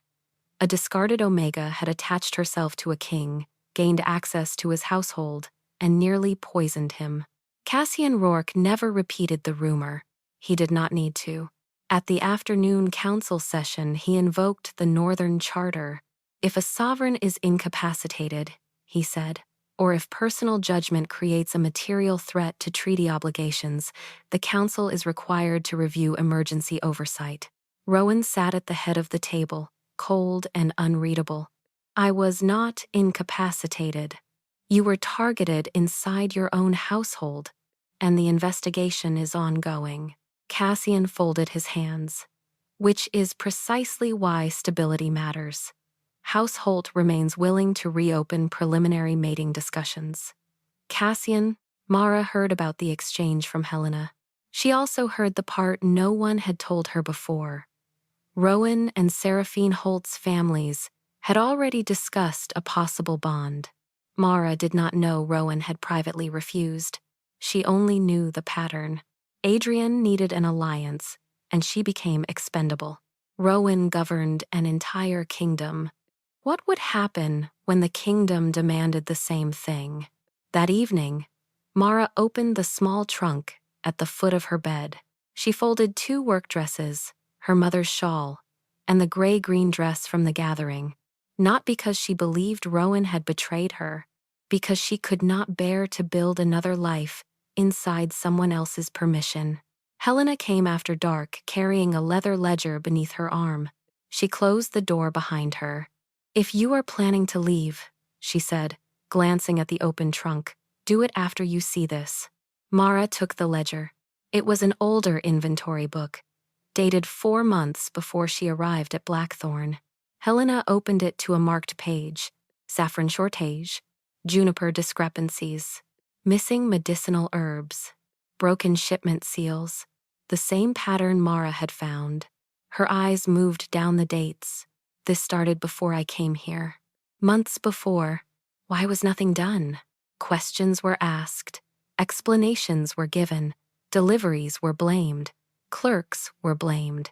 A discarded Omega had attached herself to a king, gained access to his household, and nearly poisoned him. Cassian Rourke never repeated the rumor. He did not need to. At the afternoon council session, he invoked the Northern Charter. If a sovereign is incapacitated, he said, or if personal judgment creates a material threat to treaty obligations, the council is required to review emergency oversight. Rowan sat at the head of the table, cold and unreadable. I was not incapacitated. You were targeted inside your own household, and the investigation is ongoing. Cassian folded his hands. Which is precisely why stability matters. House Holt remains willing to reopen preliminary mating discussions. Cassian, Mara heard about the exchange from Helena. She also heard the part no one had told her before. Rowan and Seraphine Holt's families had already discussed a possible bond. Mara did not know Rowan had privately refused. She only knew the pattern. Adrian needed an alliance, and she became expendable. Rowan governed an entire kingdom. What would happen when the kingdom demanded the same thing? That evening, Mara opened the small trunk at the foot of her bed. She folded 2 work dresses, her mother's shawl, and the gray-green dress from the gathering, not because she believed Rowan had betrayed her, because she could not bear to build another life inside someone else's permission. Helena came after dark, carrying a leather ledger beneath her arm. She closed the door behind her. If you are planning to leave, she said, glancing at the open trunk, do it after you see this. Mara took the ledger. It was an older inventory book, dated 4 months before she arrived at Blackthorn. Helena opened it to a marked page. Saffron shortage, juniper discrepancies, missing medicinal herbs, broken shipment seals. The same pattern Mara had found. Her eyes moved down the dates. This started before I came here. Months before. Why was nothing done? Questions were asked. Explanations were given. Deliveries were blamed. Clerks were blamed.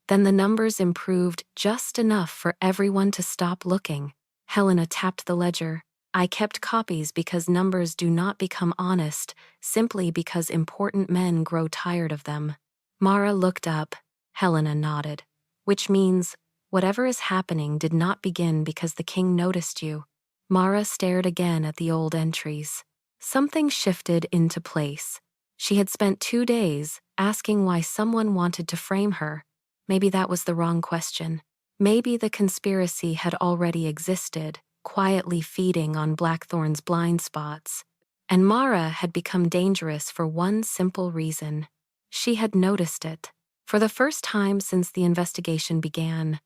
Then the numbers improved just enough for everyone to stop looking. Helena tapped the ledger. I kept copies because numbers do not become honest, simply because important men grow tired of them. Mara looked up. Helena nodded. Which means, whatever is happening did not begin because the king noticed you. Mara stared again at the old entries. Something shifted into place. She had spent 2 days asking why someone wanted to frame her. Maybe that was the wrong question. Maybe the conspiracy had already existed, quietly feeding on Blackthorn's blind spots. And Mara had become dangerous for one simple reason. She had noticed it. For the first time since the investigation began,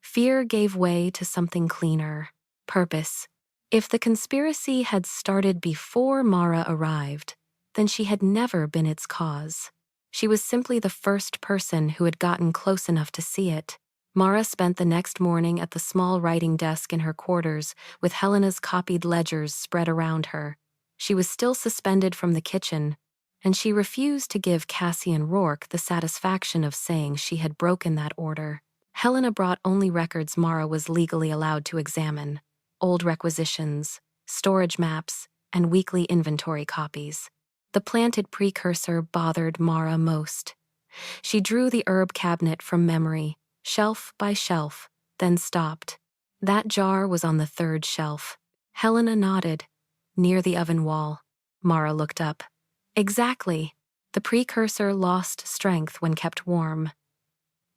fear gave way to something cleaner. Purpose. If the conspiracy had started before Mara arrived, then she had never been its cause. She was simply the first person who had gotten close enough to see it. Mara spent the next morning at the small writing desk in her quarters with Helena's copied ledgers spread around her. She was still suspended from the kitchen, and she refused to give Cassian Rourke the satisfaction of saying she had broken that order. Helena brought only records Mara was legally allowed to examine: old requisitions, storage maps, and weekly inventory copies. The planted precursor bothered Mara most. She drew the herb cabinet from memory, shelf by shelf, then stopped. That jar was on the 3rd shelf. Helena nodded. Near the oven wall. Mara looked up. Exactly. The precursor lost strength when kept warm.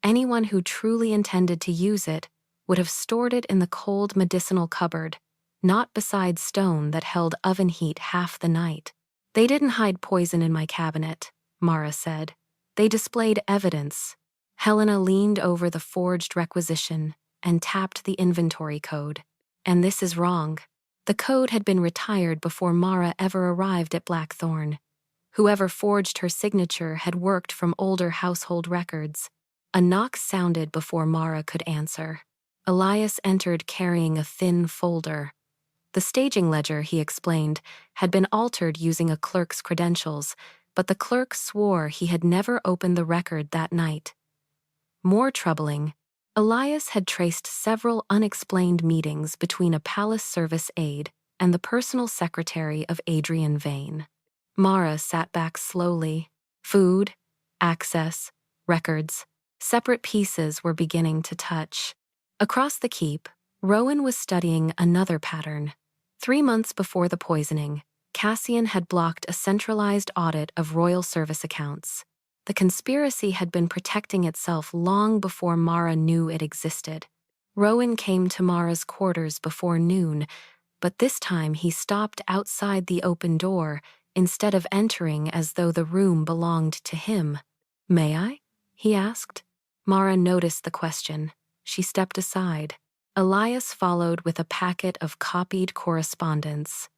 Anyone who truly intended to use it would have stored it in the cold medicinal cupboard, not beside stone that held oven heat half the night. They didn't hide poison in my cabinet, Mara said. They displayed evidence. Helena leaned over the forged requisition and tapped the inventory code. And this is wrong. The code had been retired before Mara ever arrived at Blackthorn. Whoever forged her signature had worked from older household records. A knock sounded before Mara could answer. Elias entered carrying a thin folder. The staging ledger, he explained, had been altered using a clerk's credentials, but the clerk swore he had never opened the record that night. More troubling, Elias had traced several unexplained meetings between a palace service aide and the personal secretary of Adrian Vane. Mara sat back slowly. Food, access, records. Separate pieces were beginning to touch. Across the keep, Rowan was studying another pattern. 3 months before the poisoning, Cassian had blocked a centralized audit of royal service accounts. The conspiracy had been protecting itself long before Mara knew it existed. Rowan came to Mara's quarters before noon, but this time he stopped outside the open door instead of entering as though the room belonged to him. "May I?" he asked. Mara noticed the question. She stepped aside. Elias followed with a packet of copied correspondence.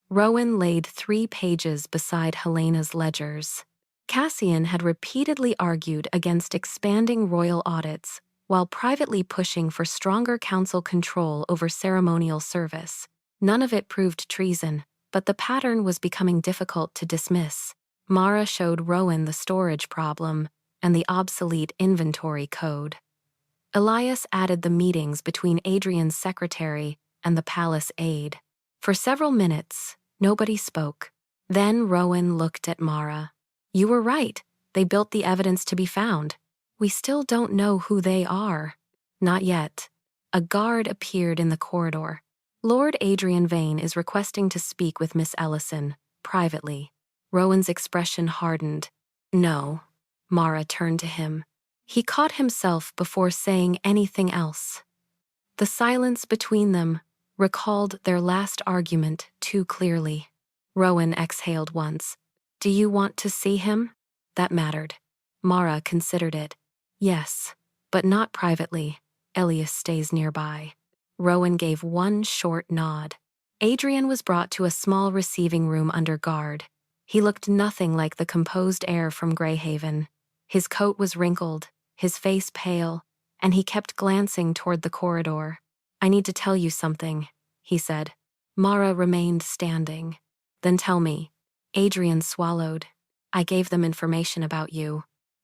Rowan laid 3 pages beside Helena's ledgers. Cassian had repeatedly argued against expanding royal audits, while privately pushing for stronger council control over ceremonial service. None of it proved treason, but the pattern was becoming difficult to dismiss. Mara showed Rowan the storage problem and the obsolete inventory code. Elias added the meetings between Adrian's secretary and the palace aide. For several minutes, nobody spoke. Then Rowan looked at Mara. "You were right. They built the evidence to be found. We still don't know who they are." "Not yet." A guard appeared in the corridor. "Lord Adrian Vane is requesting to speak with Miss Ellison, privately." Rowan's expression hardened. "No." Mara turned to him. He caught himself before saying anything else. The silence between them recalled their last argument too clearly. Rowan exhaled once. "Do you want to see him?" That mattered. Mara considered it. "Yes, but not privately. Elias stays nearby." Rowan gave one short nod. Adrian was brought to a small receiving room under guard. He looked nothing like the composed heir from Greyhaven. His coat was wrinkled, his face pale, and he kept glancing toward the corridor. "I need to tell you something," he said. Mara remained standing. "Then tell me." Adrian swallowed. "I gave them information about you."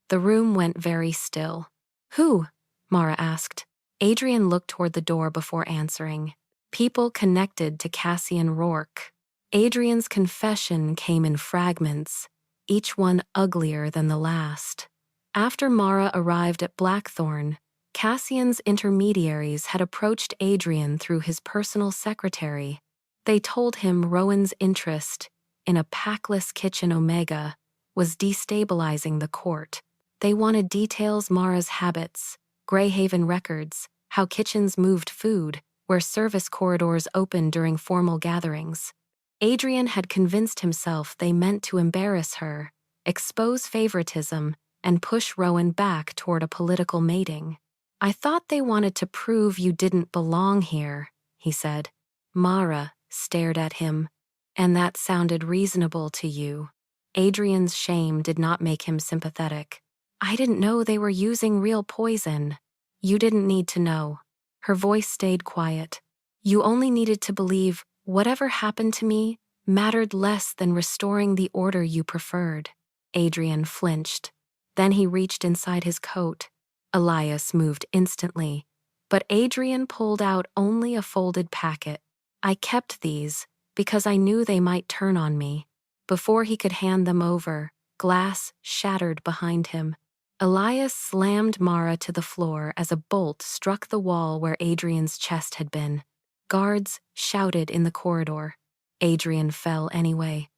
The room went very still. "Who?" Mara asked. Adrian looked toward the door before answering. "People connected to Cassian Rourke." Adrian's confession came in fragments, each one uglier than the last. After Mara arrived at Blackthorn, Cassian's intermediaries had approached Adrian through his personal secretary. They told him Rowan's interest in a packless kitchen Omega was destabilizing the court. They wanted details Mara's habits, Greyhaven records, how kitchens moved food, where service corridors opened during formal gatherings. Adrian had convinced himself they meant to embarrass her, expose favoritism, and push Rowan back toward a political mating. "I thought they wanted to prove you didn't belong here," he said. Mara stared at him. "And that sounded reasonable to you." Adrian's shame did not make him sympathetic. "I didn't know they were using real poison." "You didn't need to know." Her voice stayed quiet. "You only needed to believe whatever happened to me mattered less than restoring the order you preferred." Adrian flinched. Then he reached inside his coat. Elias moved instantly, but Adrian pulled out only a folded packet. "I kept these because I knew they might turn on me." Before he could hand them over, glass shattered behind him. Elias slammed Mara to the floor as a bolt struck the wall where Adrian's chest had been. Guards shouted in the corridor. Adrian fell anyway,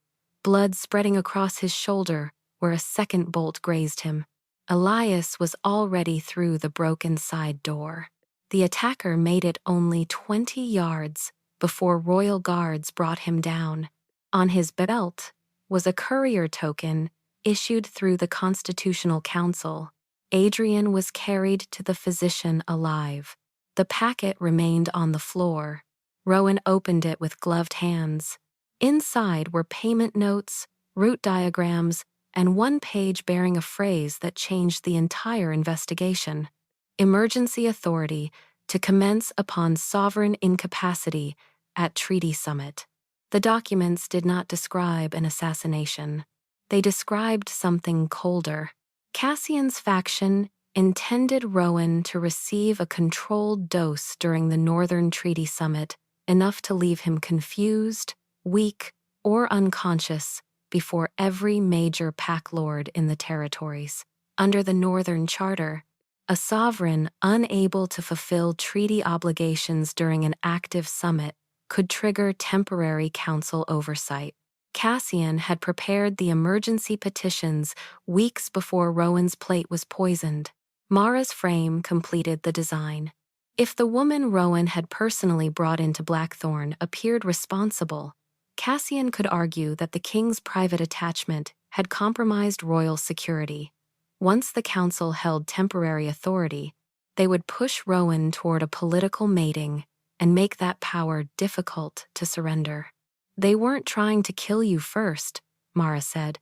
blood spreading across his shoulder where a second bolt grazed him. Elias was already through the broken side door. The attacker made it only 20 yards before royal guards brought him down. On his belt was a courier token issued through the Constitutional Council. Adrian was carried to the physician alive. The packet remained on the floor. Rowan opened it with gloved hands. Inside were payment notes, route diagrams, and one page bearing a phrase that changed the entire investigation. Emergency authority to commence upon sovereign incapacity at Treaty Summit. The documents did not describe an assassination. They described something colder. Cassian's faction intended Rowan to receive a controlled dose during the Northern Treaty Summit, enough to leave him confused, weak, or unconscious before every major pack lord in the territories. Under the Northern Charter, a sovereign unable to fulfill treaty obligations during an active summit could trigger temporary council oversight. Cassian had prepared the emergency petitions weeks before Rowan's plate was poisoned. Mara's frame completed the design. If the woman Rowan had personally brought into Blackthorn appeared responsible, Cassian could argue that the king's private attachment had compromised royal security. Once the council held temporary authority, they would push Rowan toward a political mating and make that power difficult to surrender. "They weren't trying to kill you first," Mara said.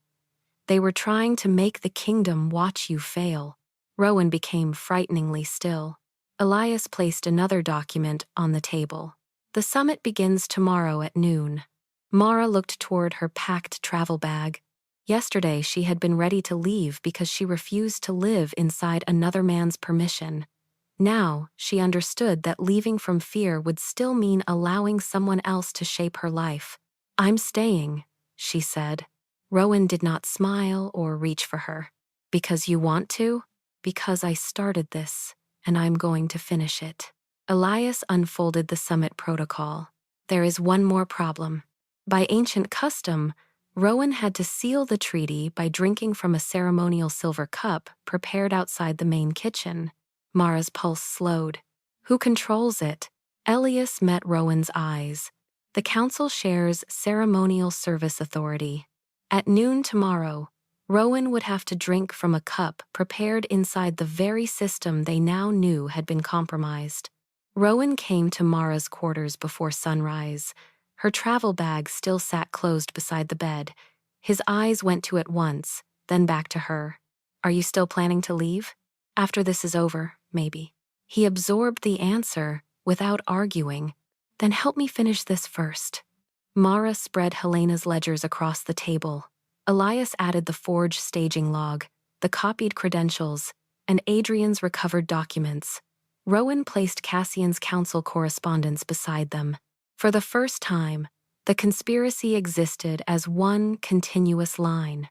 "They were trying to make the kingdom watch you fail." Rowan became frighteningly still. Elias placed another document on the table. "The summit begins tomorrow at noon." Mara looked toward her packed travel bag. Yesterday she had been ready to leave because she refused to live inside another man's permission. Now she understood that leaving from fear would still mean allowing someone else to shape her life. "I'm staying," she said. Rowan did not smile or reach for her. "Because you want to?" "Because I started this, and I'm going to finish it." Elias unfolded the summit protocol. "There is one more problem." By ancient custom, Rowan had to seal the treaty by drinking from a ceremonial silver cup prepared outside the main kitchen. Mara's pulse slowed. "Who controls it?" Elias met Rowan's eyes. "The council shares ceremonial service authority." At noon tomorrow, Rowan would have to drink from a cup prepared inside the very system they now knew had been compromised. Rowan came to Mara's quarters before sunrise. Her travel bag still sat closed beside the bed. His eyes went to it once, then back to her. Are you still planning to leave? After this is over, maybe. He absorbed the answer without arguing. Then help me finish this first. Mara spread Helena's ledgers across the table. Elias added the forged staging log, the copied credentials, and Adrian's recovered documents. Rowan placed Cassian's council correspondence beside them. For the first time, the conspiracy existed as one continuous line.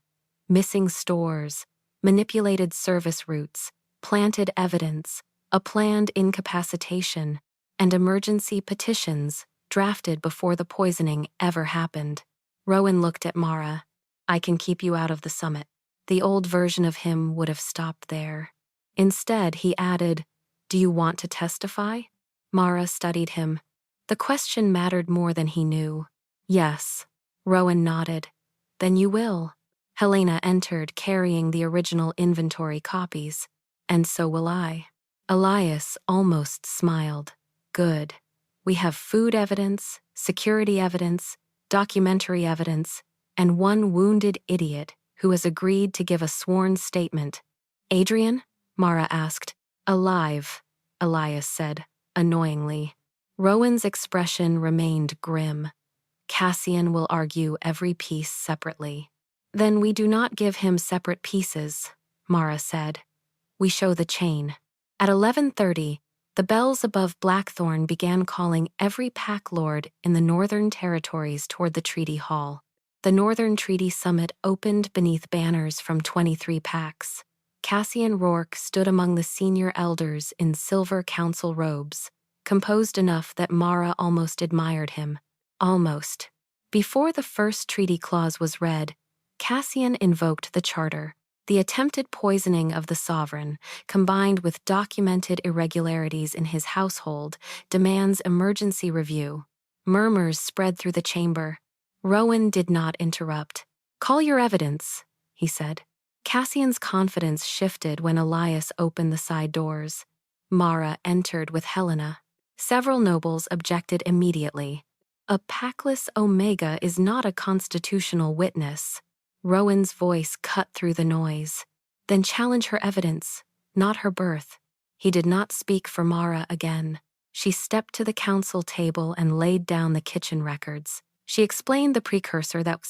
Missing stores, manipulated service routes, planted evidence, a planned incapacitation, and emergency petitions drafted before the poisoning ever happened. Rowan looked at Mara. I can keep you out of the summit. The old version of him would have stopped there. Instead, he added, do you want to testify? Mara studied him. The question mattered more than he knew. Yes. Rowan nodded. Then you will. Helena entered carrying the original inventory copies. And so will I. Elias almost smiled. Good. We have food evidence, security evidence, documentary evidence, and one wounded idiot who has agreed to give a sworn statement. Adrian? Mara asked. Alive, Elias said, annoyingly. Rowan's expression remained grim. Cassian will argue every piece separately. Then we do not give him separate pieces, Mara said. We show the chain. At 11:30, the bells above Blackthorn began calling every pack lord in the Northern Territories toward the Treaty Hall. The Northern Treaty Summit opened beneath banners from 23 packs. Cassian Rourke stood among the senior elders in silver council robes, composed enough that Mara almost admired him. Almost. Before the first treaty clause was read, Cassian invoked the charter. The attempted poisoning of the sovereign, combined with documented irregularities in his household, demands emergency review. Murmurs spread through the chamber. Rowan did not interrupt. Call your evidence, he said. Cassian's confidence shifted when Elias opened the side doors. Mara entered with Helena. Several nobles objected immediately. A packless Omega is not a constitutional witness. Rowan's voice cut through the noise. Then challenge her evidence, not her birth. He did not speak for Mara again. She stepped to the council table and laid down the kitchen records. She explained the precursor that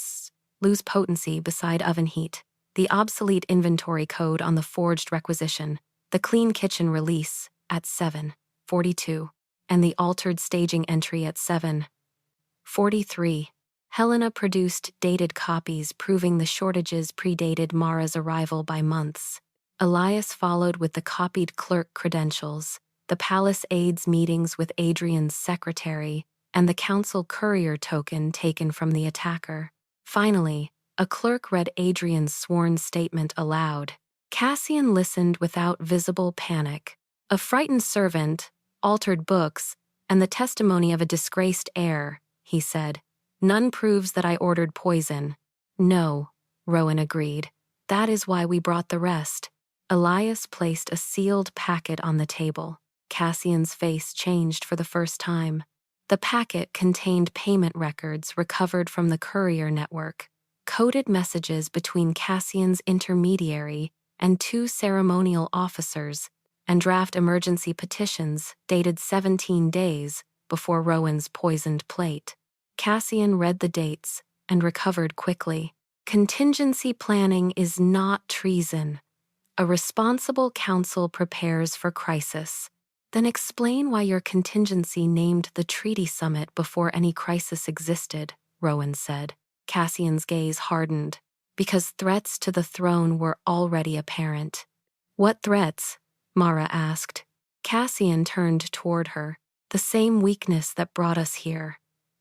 lose potency beside oven heat, the obsolete inventory code on the forged requisition, the clean kitchen release at 7:42, and the altered staging entry at 7:43. Helena produced dated copies proving the shortages predated Mara's arrival by months. Elias followed with the copied clerk credentials, the palace aides' meetings with Adrian's secretary, and the council courier token taken from the attacker. Finally, a clerk read Adrian's sworn statement aloud. Cassian listened without visible panic. A frightened servant, altered books, and the testimony of a disgraced heir, he said. None proves that I ordered poison. No, Rowan agreed. That is why we brought the rest. Elias placed a sealed packet on the table. Cassian's face changed for the first time. The packet contained payment records recovered from the courier network, coded messages between Cassian's intermediary and 2 ceremonial officers, and draft emergency petitions dated 17 days before Rowan's poisoned plate. Cassian read the dates and recovered quickly. Contingency planning is not treason. A responsible council prepares for crisis. Then explain why your contingency named the treaty summit before any crisis existed, Rowan said. Cassian's gaze hardened, because threats to the throne were already apparent. What threats? Mara asked. Cassian turned toward her. The same weakness that brought us here.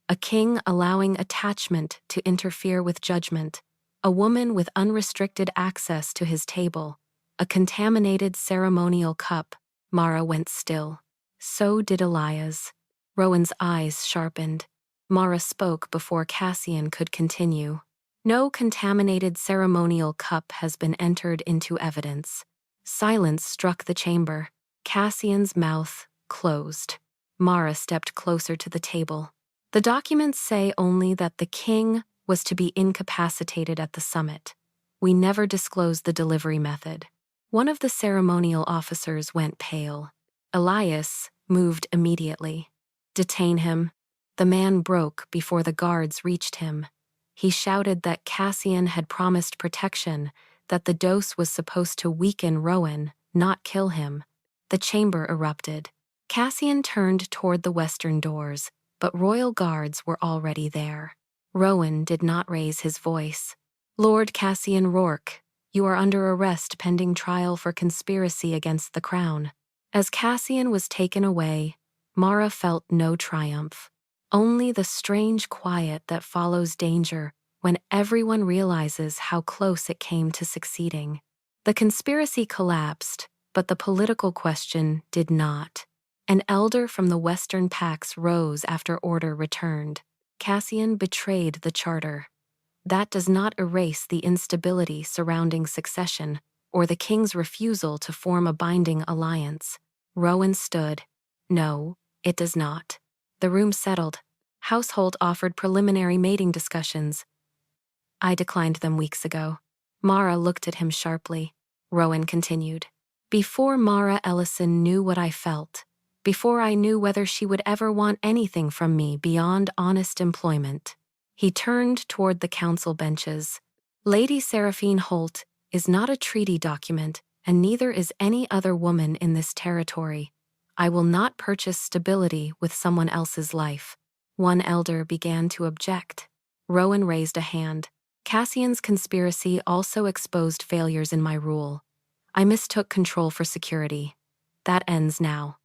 A king allowing attachment to interfere with judgment, a woman with unrestricted access to his table, a contaminated ceremonial cup. Mara went still. So did Elias. Rowan's eyes sharpened. Mara spoke before Cassian could continue. No contaminated ceremonial cup has been entered into evidence. Silence struck the chamber. Cassian's mouth closed. Mara stepped closer to the table. The documents say only that the king was to be incapacitated at the summit. We never disclosed the delivery method. One of the ceremonial officers went pale. Elias moved immediately. Detain him. The man broke before the guards reached him. He shouted that Cassian had promised protection, that the dose was supposed to weaken Rowan, not kill him. The chamber erupted. Cassian turned toward the western doors, but royal guards were already there. Rowan did not raise his voice. "Lord Cassian Rourke, you are under arrest pending trial for conspiracy against the crown." As Cassian was taken away, Mara felt no triumph. Only the strange quiet that follows danger when everyone realizes how close it came to succeeding. The conspiracy collapsed, but the political question did not. An elder from the Western Pax rose after order returned. Cassian betrayed the charter. That does not erase the instability surrounding succession or the king's refusal to form a binding alliance. Rowan stood. No, it does not. The room settled. Household offered preliminary mating discussions. I declined them weeks ago. Mara looked at him sharply. Rowan continued. Before Mara Ellison knew what I felt, before I knew whether she would ever want anything from me beyond honest employment. He turned toward the council benches. Lady Seraphine Holt is not a treaty document, and neither is any other woman in this territory. I will not purchase stability with someone else's life. One elder began to object. Rowan raised a hand. Cassian's conspiracy also exposed failures in my rule. I mistook control for security. That ends now.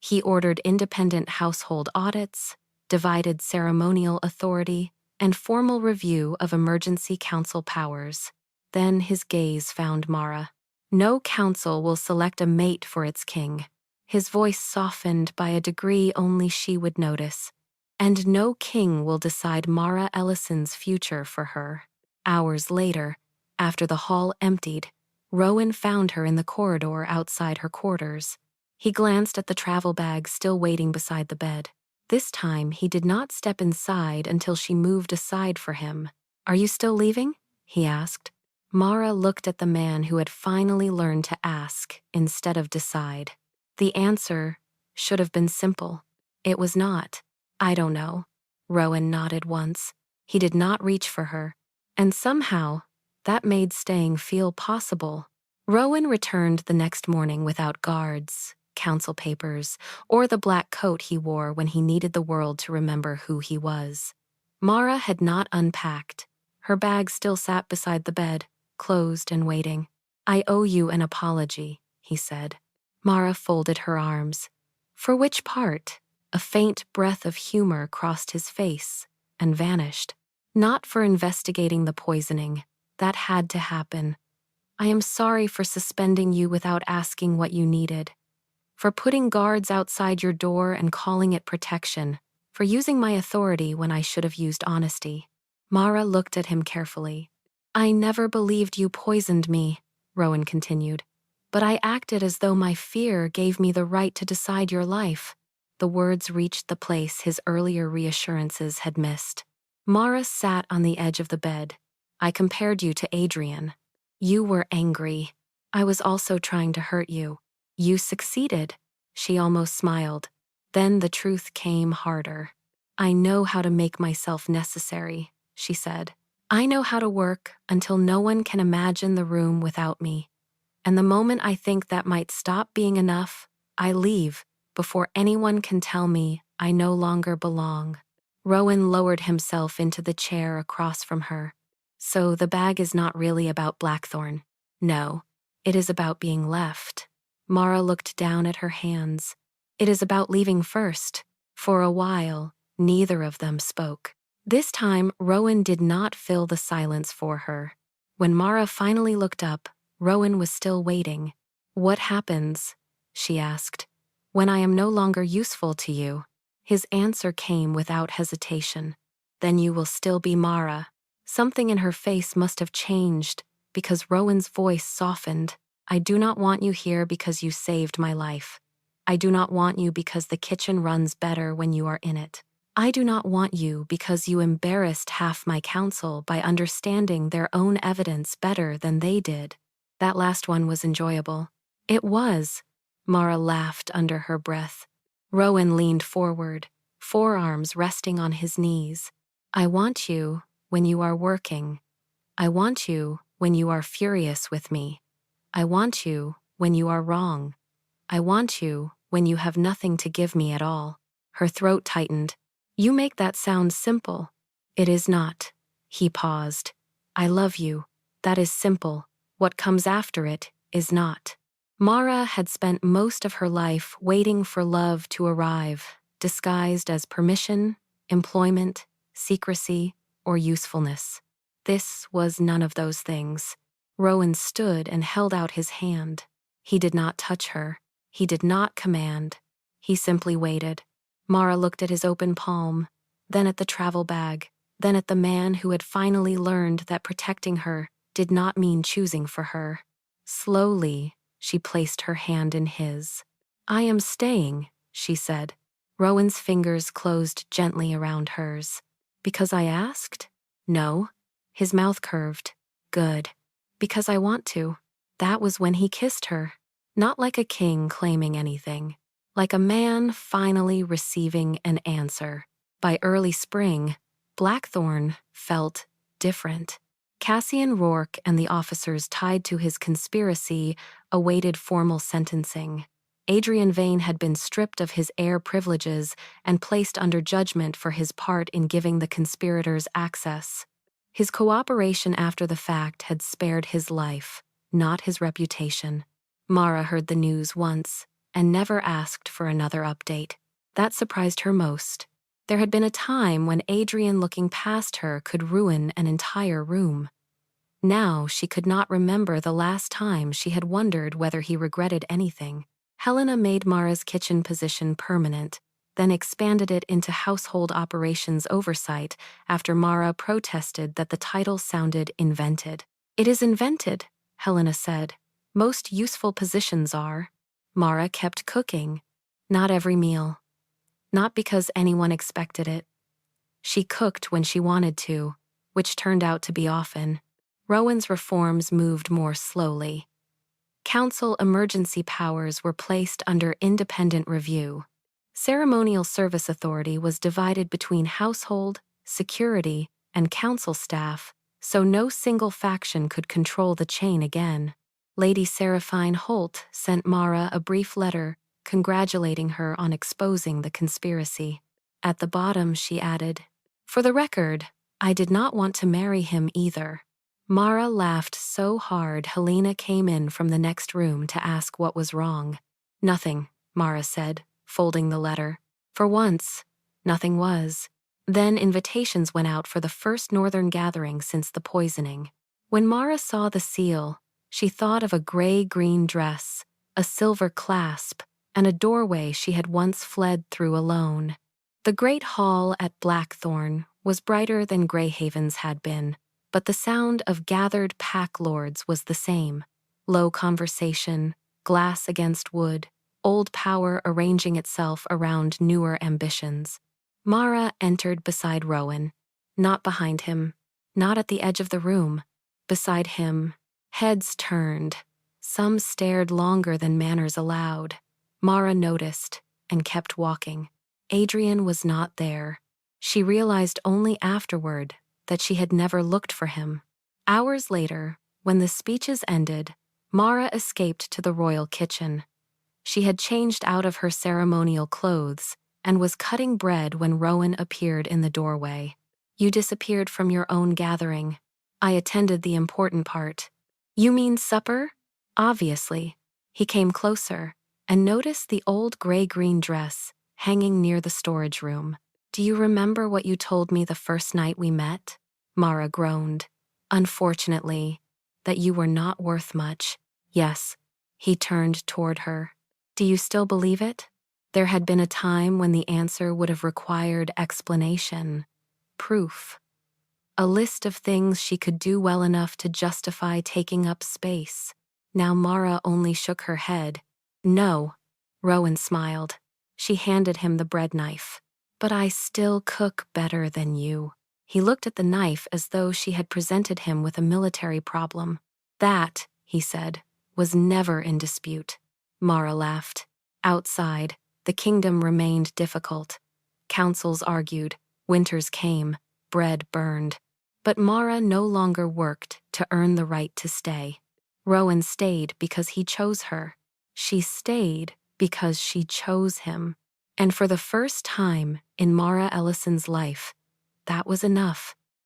He ordered independent household audits, divided ceremonial authority, and formal review of emergency council powers. Then his gaze found Mara. No council will select a mate for its king. His voice softened by a degree only she would notice. And no king will decide Mara Ellison's future for her. Hours later, after the hall emptied, Rowan found her in the corridor outside her quarters. He glanced at the travel bag still waiting beside the bed. This time, he did not step inside until she moved aside for him. "Are you still leaving?" he asked. Mara looked at the man who had finally learned to ask instead of decide. The answer should have been simple. It was not. "I don't know." Rowan nodded once. He did not reach for her. And somehow, that made staying feel possible. Rowan returned the next morning without guards, council papers, or the black coat he wore when he needed the world to remember who he was. Mara had not unpacked. Her bag still sat beside the bed, closed and waiting. "I owe you an apology," he said. Mara folded her arms. "For which part?" A faint breath of humor crossed his face and vanished. "Not for investigating the poisoning. That had to happen. I am sorry for suspending you without asking what you needed. For putting guards outside your door and calling it protection. For using my authority when I should have used honesty." Mara looked at him carefully. "I never believed you poisoned me," Rowan continued. "But I acted as though my fear gave me the right to decide your life." The words reached the place his earlier reassurances had missed. Mara sat on the edge of the bed. "I compared you to Adrian. You were angry. I was also trying to hurt you. You succeeded." She almost smiled. Then the truth came harder. "I know how to make myself necessary," she said. "I know how to work until no one can imagine the room without me. And the moment I think that might stop being enough, I leave before anyone can tell me I no longer belong." Rowan lowered himself into the chair across from her. "So the bag is not really about Blackthorn." "No, it is about being left." Mara looked down at her hands. "It is about leaving first." For a while, neither of them spoke. This time, Rowan did not fill the silence for her. When Mara finally looked up, Rowan was still waiting. "What happens," she asked, "when I am no longer useful to you?" His answer came without hesitation. "Then you will still be Mara." Something in her face must have changed, because Rowan's voice softened. "I do not want you here because you saved my life. I do not want you because the kitchen runs better when you are in it. I do not want you because you embarrassed half my council by understanding their own evidence better than they did. That last one was enjoyable. It was. Mara laughed under her breath. Rowan leaned forward, forearms resting on his knees. I want you when you are working. I want you when you are furious with me. I want you when you are wrong. I want you when you have nothing to give me at all. Her throat tightened. You make that sound simple. It is not. He paused. I love you. That is simple. What comes after it is not. Mara had spent most of her life waiting for love to arrive, disguised as permission, employment, secrecy, or usefulness. This was none of those things. Rowan stood and held out his hand. He did not touch her. He did not command. He simply waited. Mara looked at his open palm, then at the travel bag, then at the man who had finally learned that protecting her did not mean choosing for her. Slowly, she placed her hand in his. I am staying, she said. Rowan's fingers closed gently around hers. Because I asked? No. His mouth curved. Good. Because I want to. That was when he kissed her. Not like a king claiming anything. Like a man finally receiving an answer. By early spring, Blackthorn felt different. Cassian Rourke and the officers tied to his conspiracy awaited formal sentencing. Adrian Vane had been stripped of his heir privileges and placed under judgment for his part in giving the conspirators access. His cooperation after the fact had spared his life, not his reputation. Mara heard the news once and never asked for another update. That surprised her most. There had been a time when Adrian looking past her could ruin an entire room. Now she could not remember the last time she had wondered whether he regretted anything. Helena made Mara's kitchen position permanent, then expanded it into household operations oversight after Mara protested that the title sounded invented. It is invented, Helena said. Most useful positions are. Mara kept cooking. Not every meal. Not because anyone expected it. She cooked when she wanted to, which turned out to be often. Rowan's reforms moved more slowly. Council emergency powers were placed under independent review. Ceremonial Service Authority was divided between household, security, and council staff, so no single faction could control the chain again. Lady Seraphine Holt sent Mara a brief letter congratulating her on exposing the conspiracy. At the bottom, she added, "For the record, I did not want to marry him either." Mara laughed so hard Helena came in from the next room to ask what was wrong. Nothing, Mara said, folding the letter. For once, nothing was. Then invitations went out for the first northern gathering since the poisoning. When Mara saw the seal, she thought of a gray-green dress, a silver clasp, and a doorway she had once fled through alone. The great hall at Blackthorn was brighter than Greyhaven's had been, but the sound of gathered pack lords was the same. Low conversation, glass against wood, old power arranging itself around newer ambitions. Mara entered beside Rowan, not behind him, not at the edge of the room. Beside him, heads turned. Some stared longer than manners allowed. Mara noticed and kept walking. Adrian was not there. She realized only afterward that she had never looked for him. Hours later, when the speeches ended, Mara escaped to the royal kitchen. She had changed out of her ceremonial clothes and was cutting bread when Rowan appeared in the doorway. You disappeared from your own gathering. I attended the important part. You mean supper? Obviously. He came closer and noticed the old gray-green dress hanging near the storage room. Do you remember what you told me the first night we met? Mara groaned. Unfortunately, that you were not worth much. Yes. He turned toward her. Do you still believe it? There had been a time when the answer would have required explanation, proof. A list of things she could do well enough to justify taking up space. Now Mara only shook her head. No. Rowan smiled. She handed him the bread knife. But I still cook better than you. He looked at the knife as though she had presented him with a military problem. That, he said, was never in dispute. Mara laughed. Outside, the kingdom remained difficult. Councils argued, winters came, bread burned. But Mara no longer worked to earn the right to stay. Rowan stayed because he chose her. She stayed because she chose him. And for the first time in Mara Ellison's life, that was enough.